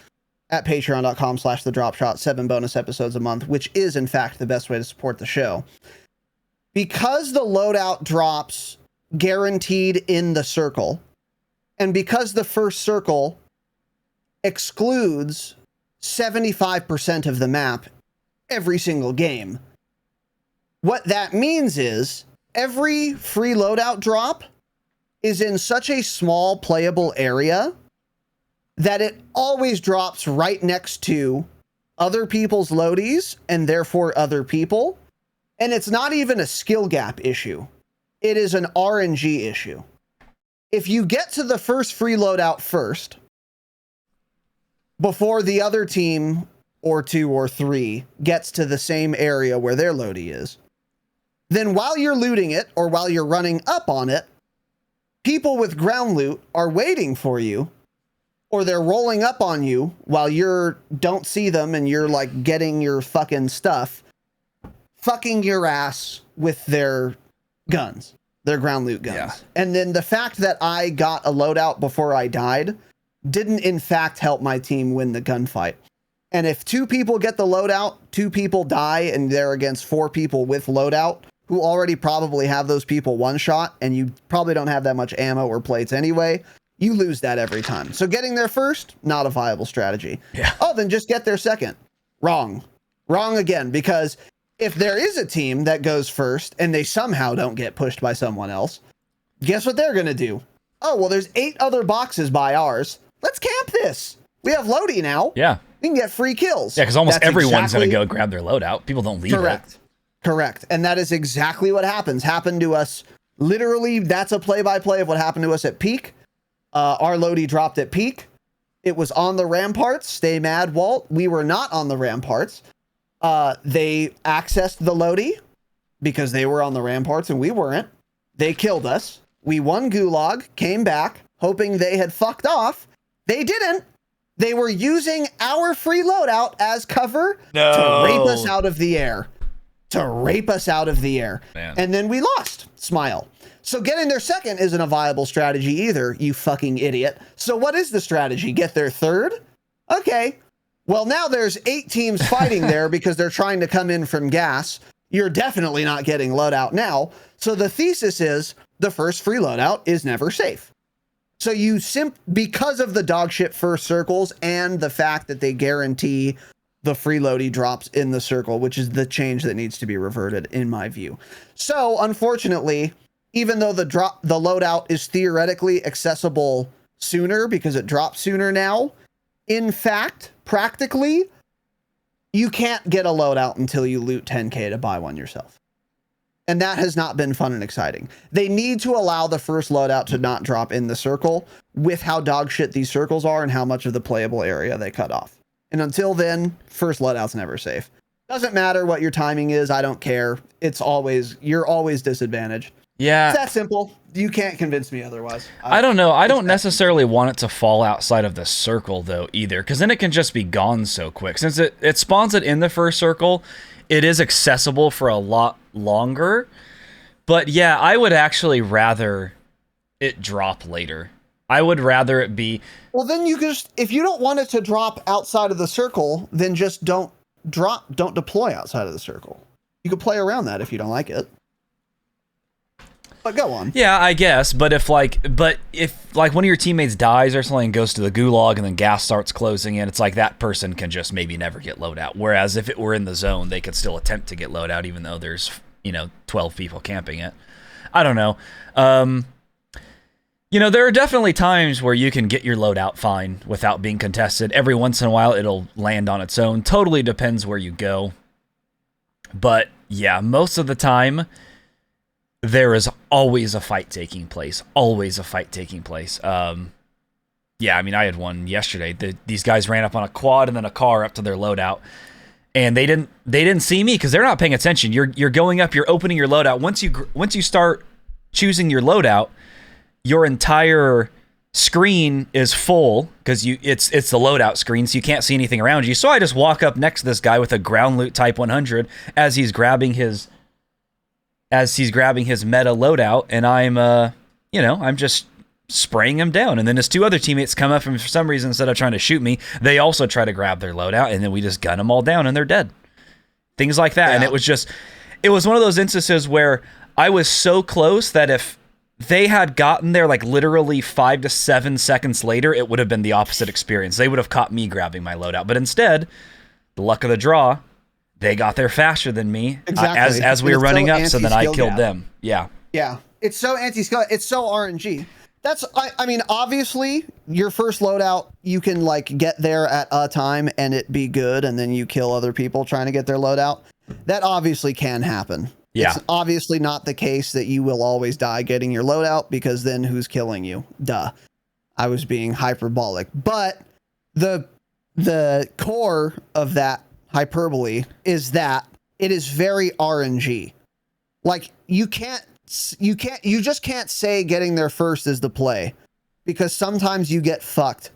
A: at patreon.com/thedropshot, 7 bonus episodes a month, which is in fact the best way to support the show. Because the loadout drops guaranteed in the circle, and because the first circle excludes 75% of the map every single game, what that means is every free loadout drop is in such a small playable area that it always drops right next to other people's loadies and therefore other people. And it's not even a skill gap issue. It is an RNG issue. If you get to the first free loadout first, before the other team or 2 or 3 gets to the same area where their loadie is, then while you're looting it or while you're running up on it, people with ground loot are waiting for you, or they're rolling up on you while you don't see them and you're like getting your fucking stuff, fucking your ass with their guns, their ground loot guns. Yeah. And then the fact that I got a loadout before I died didn't in fact help my team win the gunfight. And if 2 people get the loadout, 2 people die, and they're against 4 people with loadout, who already probably have those people one shot, and you probably don't have that much ammo or plates anyway, you lose that every time. So getting there first, not a viable strategy.
B: Yeah.
A: Oh, then just get there second. Wrong. Wrong again, because if there is a team that goes first and they somehow don't get pushed by someone else, guess what they're going to do? Oh, well, there's 8 other boxes by ours. Let's camp this. We have Lodi now.
B: Yeah.
A: We can get free kills.
B: Yeah, because almost
A: That's
B: everyone's going to
A: exactly-
B: go grab their loadout. People don't leave
A: Correct. Correct. And that is exactly what happens. Happened to us. Literally, that's a play-by-play of what happened to us at peak. Our Lodi dropped at peak. It was on the ramparts. Stay mad, Walt. We were not on the ramparts. They accessed the Lodi because they were on the ramparts and we weren't. They killed us. We won Gulag, came back, hoping they had fucked off. They didn't. They were using our free loadout as cover to rape us out of the air.
B: Man.
A: And then we lost. Smile. So getting there second isn't a viable strategy either, you fucking idiot. So what is the strategy? Get there third? Okay. Well, now there's 8 teams fighting there because they're trying to come in from gas. You're definitely not getting loadout now. So the thesis is the first free loadout is never safe. So you because of the dogshit first circles and the fact that they guarantee the free loadie drops in the circle, which is the change that needs to be reverted in my view. So unfortunately, even though the loadout is theoretically accessible sooner because it drops sooner now, in fact, practically, you can't get a loadout until you loot 10K to buy one yourself. And that has not been fun and exciting. They need to allow the first loadout to not drop in the circle with how dog shit these circles are and how much of the playable area they cut off. And until then, first loadout's never safe. Doesn't matter what your timing is. I don't care. You're always disadvantaged.
B: Yeah.
A: It's that simple. You can't convince me otherwise.
B: I don't know. I don't necessarily want it to fall outside of the circle, though, either, because then it can just be gone so quick. Since it spawns it in the first circle, it is accessible for a lot longer. But yeah, I would actually rather it drop later. I would rather it be...
A: Well, then you just... If you don't want it to drop outside of the circle, then just don't deploy outside of the circle. You could play around that if you don't like it. But go on.
B: Yeah, I guess, but if one of your teammates dies or something and goes to the gulag and then gas starts closing in, it's like that person can just maybe never get loadout. Whereas if it were in the zone, they could still attempt to get loadout even though there's, 12 people camping it. I don't know. There are definitely times where you can get your loadout fine without being contested. Every once in a while, it'll land on its own. Totally depends where you go. But yeah, most of the time, there is always a fight taking place. Always a fight taking place. Yeah, I mean, I had one yesterday. These guys ran up on a quad and then a car up to their loadout, and they didn't see me because they're not paying attention. You're going up. You're opening your loadout. Once you start choosing your loadout, your entire screen is full because it's the loadout screen, so you can't see anything around you. So I just walk up next to this guy with a ground loot Type 100 as he's grabbing his meta loadout, and I'm just spraying him down. And then his 2 other teammates come up, and for some reason, instead of trying to shoot me, they also try to grab their loadout, and then we just gun them all down, and they're dead. Things like that. Yeah. And it was one of those instances where I was so close that if they had gotten there like literally 5 to 7 seconds later, it would have been the opposite experience. They would have caught me grabbing my loadout. But instead, the luck of the draw, they got there faster than me.
A: Exactly.
B: As we were running up, so then I killed them. Yeah.
A: Yeah. It's so anti-skill. It's so RNG. I mean, obviously, your first loadout, you can get there at a time and it be good, and then you kill other people trying to get their loadout. That obviously can happen.
B: Yeah.
A: It's obviously not the case that you will always die getting your loadout, because then who's killing you? Duh. I was being hyperbolic. But the core of that hyperbole is that it is very RNG. You just can't say getting there first is the play, because sometimes you get fucked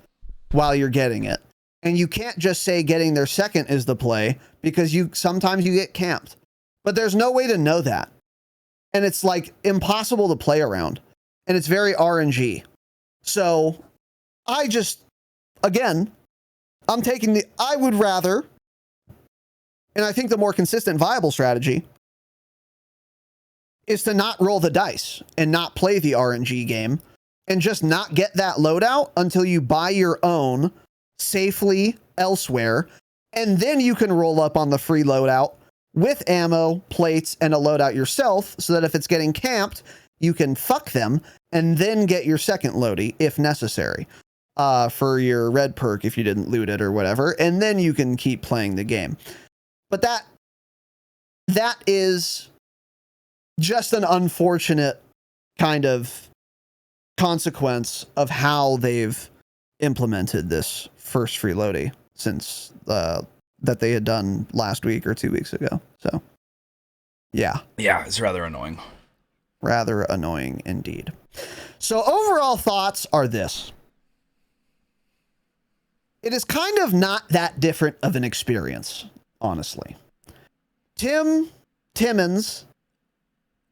A: while you're getting it. And you can't just say getting there second is the play, because sometimes you get camped. But there's no way to know that. And it's impossible to play around. And it's very RNG. So I would rather, and I think the more consistent viable strategy is to not roll the dice and not play the RNG game and just not get that loadout until you buy your own safely elsewhere. And then you can roll up on the free loadout with ammo, plates, and a loadout yourself so that if it's getting camped, you can fuck them and then get your second loadie if necessary for your red perk if you didn't loot it or whatever. And then you can keep playing the game. But that is just an unfortunate kind of consequence of how they've implemented this first free loadie since that they had done last week or 2 weeks ago. So, yeah.
B: Yeah, it's rather annoying.
A: Rather annoying indeed. So overall thoughts are this. It is kind of not that different of an experience, honestly. Timmons,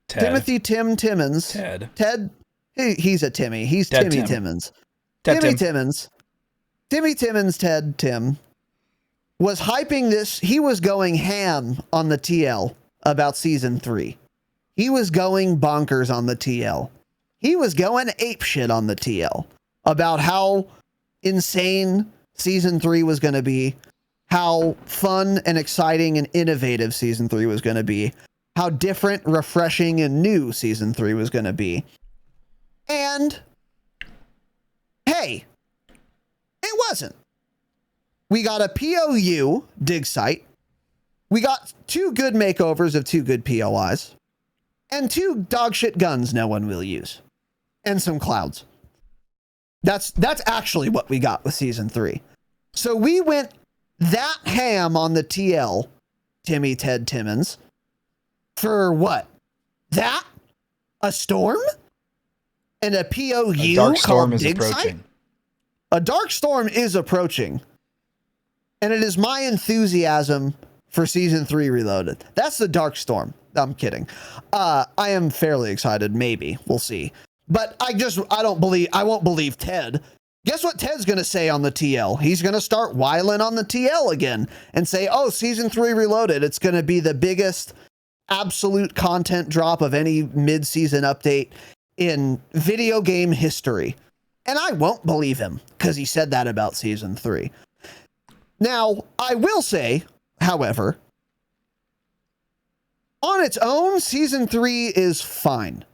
A: Timothy Timmons. Ted. He's a Timmy. He's
B: Ted
A: Timmy
B: Tim.
A: Timmons.
B: Ted
A: Timmy
B: Tim.
A: Timmons. Timmy Timmons, Ted Tim, was hyping this. He was going ham on the TL about season 3. He was going bonkers on the TL. He was going apeshit on the TL about how insane season 3 was going to be, how fun and exciting and innovative season 3 was going to be, how different, refreshing, and new season 3 was going to be. And hey, it wasn't. We got a POU dig site. We got 2 good makeovers of 2 good POIs. And 2 dogshit guns no one will use. And some clouds. That's actually what we got with season 3. So we went that ham on the TL, Timmy Ted Timmons, for what? That? A storm? And a POU
B: A dark storm
A: called
B: is
A: dig
B: approaching.
A: site? A dark storm is approaching. And it is my enthusiasm for season 3 Reloaded. That's the dark storm. I'm kidding. I am fairly excited. Maybe we'll see. But I won't believe Ted. Guess what Ted's going to say on the TL? He's going to start whiling on the TL again and say, oh, season 3 Reloaded. It's going to be the biggest absolute content drop of any mid-season update in video game history. And I won't believe him because he said that about season 3. Now, I will say, however, on its own, season 3 is fine.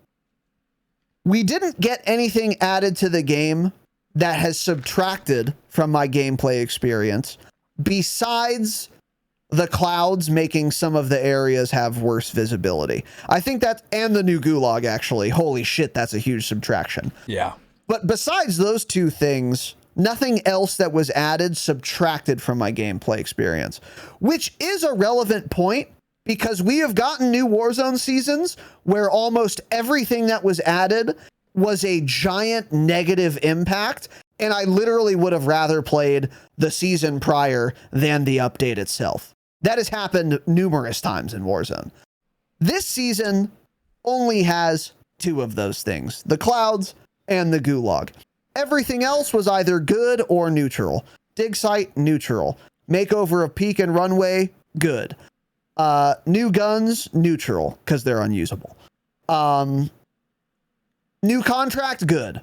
A: We didn't get anything added to the game that has subtracted from my gameplay experience besides the clouds making some of the areas have worse visibility. I think that, and the new gulag, actually. Holy shit, that's a huge subtraction.
B: Yeah.
A: But besides those 2 things, nothing else that was added subtracted from my gameplay experience, which is a relevant point because we have gotten new Warzone seasons where almost everything that was added was a giant negative impact, and I literally would have rather played the season prior than the update itself. That has happened numerous times in Warzone. This season only has 2 of those things, the clouds and the gulag. Everything else was either good or neutral. Dig site, neutral. Makeover of peak and runway, good. New guns, neutral, because they're unusable. New contract, good.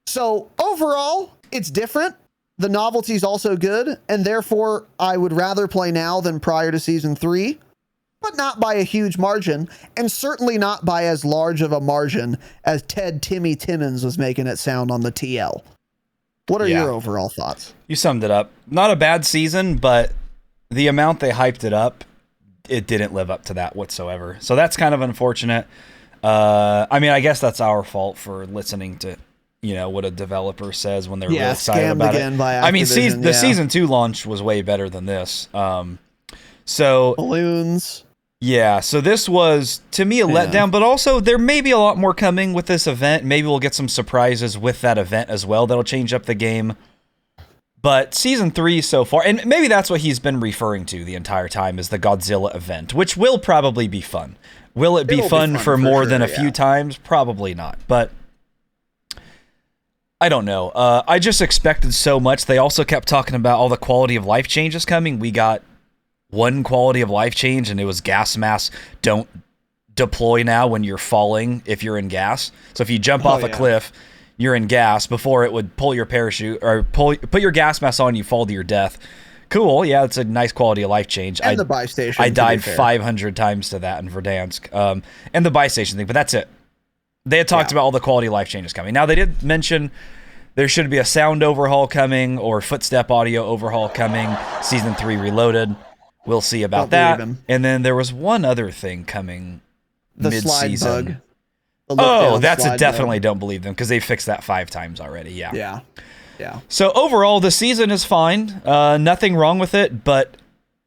A: So overall, it's different. The novelty's also good, and therefore I would rather play now than prior to season 3, but not by a huge margin, and certainly not by as large of a margin as Timmy Timmons was making it sound on the TL. What are your overall thoughts?
B: You summed it up. Not a bad season, but the amount they hyped it up, it didn't live up to that whatsoever. So that's kind of unfortunate. I mean, I guess that's our fault for listening to, what a developer says when they're really excited about it. I mean, the season 2 launch was way better than this. So
A: balloons.
B: Yeah, so this was, to me, a letdown, but also there may be a lot more coming with this event. Maybe we'll get some surprises with that event as well that'll change up the game. But season 3 so far, and maybe that's what he's been referring to the entire time, is the Godzilla event, which will probably be fun. Will it be fun for more than a few times? Probably not, but I don't know. I just expected so much. They also kept talking about all the quality of life changes coming. We got one quality of life change, and it was gas mask don't deploy now when you're falling if you're in gas. So if you jump off a
A: yeah.
B: cliff, you're in gas. Before it would pull your parachute or put your gas mask on, you fall to your death. Cool, yeah, it's a nice quality of life change.
A: And the buy station.
B: I died 500 times to that in Verdansk. And the buy station thing, but that's it. They had talked about all the quality of life changes coming. Now, they did mention there should be a sound overhaul coming or footstep audio overhaul coming. Season 3 Reloaded. We'll see about that. And then there was one other thing coming
A: the
B: mid-season.
A: Slide bug.
B: Oh, that's a definitely don't believe them because they fixed that 5 times already. Yeah. So overall, the season is fine. Nothing wrong with it, but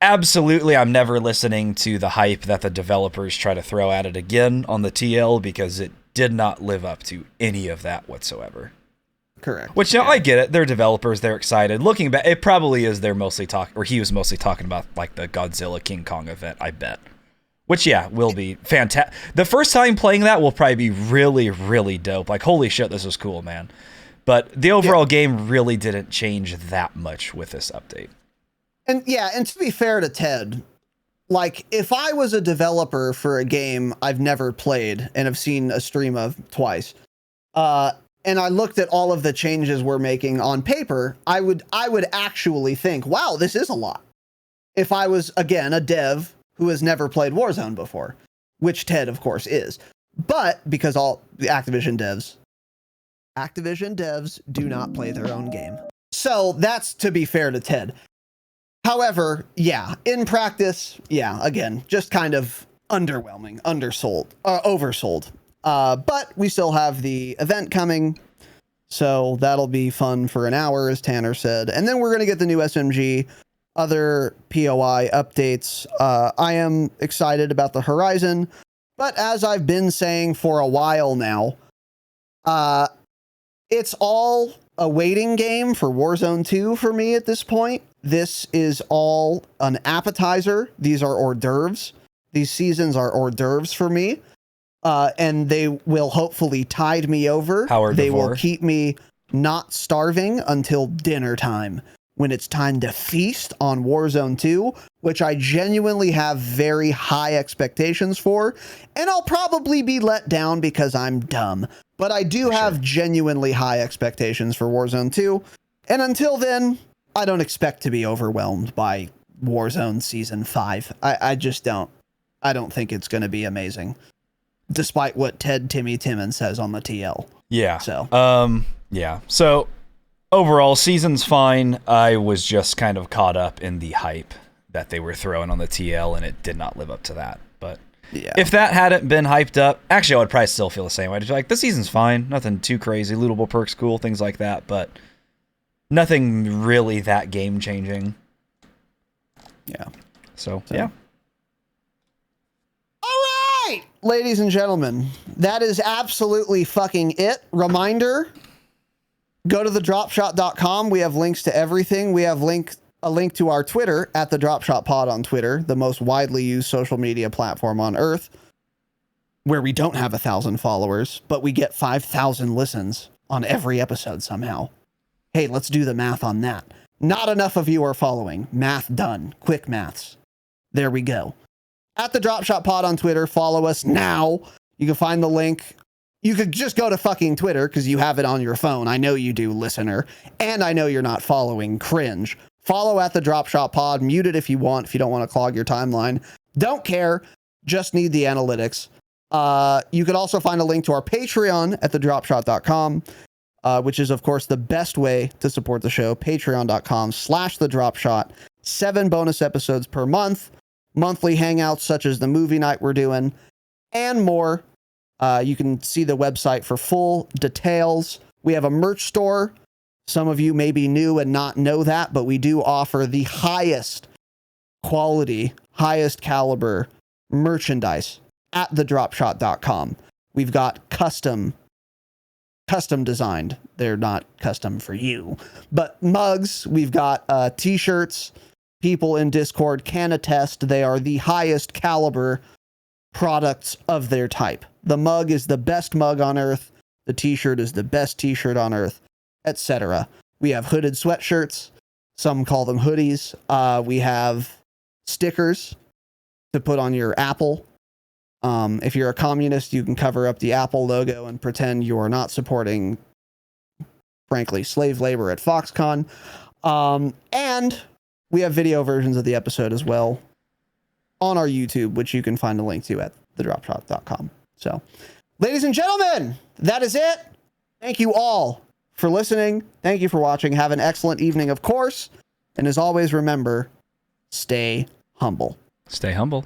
B: absolutely, I'm never listening to the hype that the developers try to throw at it again on the TL because it did not live up to any of that whatsoever.
A: Correct.
B: Which now I get it. They're developers. They're excited. Looking back, it probably is. They're mostly talking, or he was mostly talking about like the Godzilla King Kong event. I bet. Which will be fantastic. The first time playing that will probably be really, really dope. Like, holy shit, this was cool, man. But the overall game really didn't change that much with this update.
A: And to be fair to Ted, like if I was a developer for a game I've never played and have seen a stream of twice, and I looked at all of the changes we're making on paper, I would actually think, wow, this is a lot. If I was, again, a dev who has never played Warzone before, which Ted, of course, is. But because all the Activision devs do not play their own game. So that's to be fair to Ted. However, in practice, again, just kind of underwhelming, oversold. But we still have the event coming, so that'll be fun for an hour, as Tanner said. And then we're going to get the new SMG, other POI updates. I am excited about the Horizon, but as I've been saying for a while now, it's all a waiting game for Warzone 2 for me at this point. This is all an appetizer. These are hors d'oeuvres. These seasons are hors d'oeuvres for me. And they will hopefully tide me over. They will keep me not starving until dinner time, when it's time to feast on Warzone 2, which I genuinely have very high expectations for. And I'll probably be let down because I'm dumb. But I do have genuinely high expectations for Warzone 2. And until then, I don't expect to be overwhelmed by Warzone Season 5. I just don't. I don't think it's going to be amazing, despite what Timmy Timmons says on the TL.
B: Yeah.
A: So.
B: So overall, season's fine. I was just kind of caught up in the hype that they were throwing on the TL, and it did not live up to that. But if that hadn't been hyped up, actually, I would probably still feel the same way. I'd be like, the season's fine. Nothing too crazy. Lootable perks, cool, things like that. But nothing really that game-changing.
A: Yeah.
B: So, yeah.
A: All right, ladies and gentlemen, that is absolutely fucking it. Reminder, go to thedropshot.com. We have links to everything. We have a link to our Twitter at the Dropshot Pod on Twitter, the most widely used social media platform on Earth, where we don't have 1,000 followers, but we get 5,000 listens on every episode somehow. Hey, let's do the math on that. Not enough of you are following. Math done. Quick maths. There we go. At the Dropshot Pod on Twitter, follow us now. You can find the link. You could just go to fucking Twitter because you have it on your phone. I know you do, listener. And I know you're not following. Cringe. Follow at the Dropshot Pod. Mute it if you want, if you don't want to clog your timeline. Don't care. Just need the analytics. You could also find a link to our Patreon at thedropshot.com, which is, of course, the best way to support the show. Patreon.com/thedropshot. 7 bonus episodes per month. Monthly hangouts such as the movie night we're doing, and more. You can see the website for full details. We have a merch store. Some of you may be new and not know that, but we do offer the highest quality, highest caliber merchandise at thedropshot.com. We've got custom designed. They're not custom for you, but mugs. We've got t-shirts. People in Discord can attest they are the highest caliber products of their type. The mug is the best mug on earth. The t-shirt is the best t-shirt on earth, etc. We have hooded sweatshirts. Some call them hoodies. We have stickers to put on your Apple If you're a communist, you can cover up the Apple logo and pretend you're not supporting, frankly, slave labor at Foxconn. And we have video versions of the episode as well on our YouTube, which you can find a link to at thedropshot.com. So, ladies and gentlemen, that is it. Thank you all for listening. Thank you for watching. Have an excellent evening, of course. And as always, remember, stay humble.
B: Stay humble.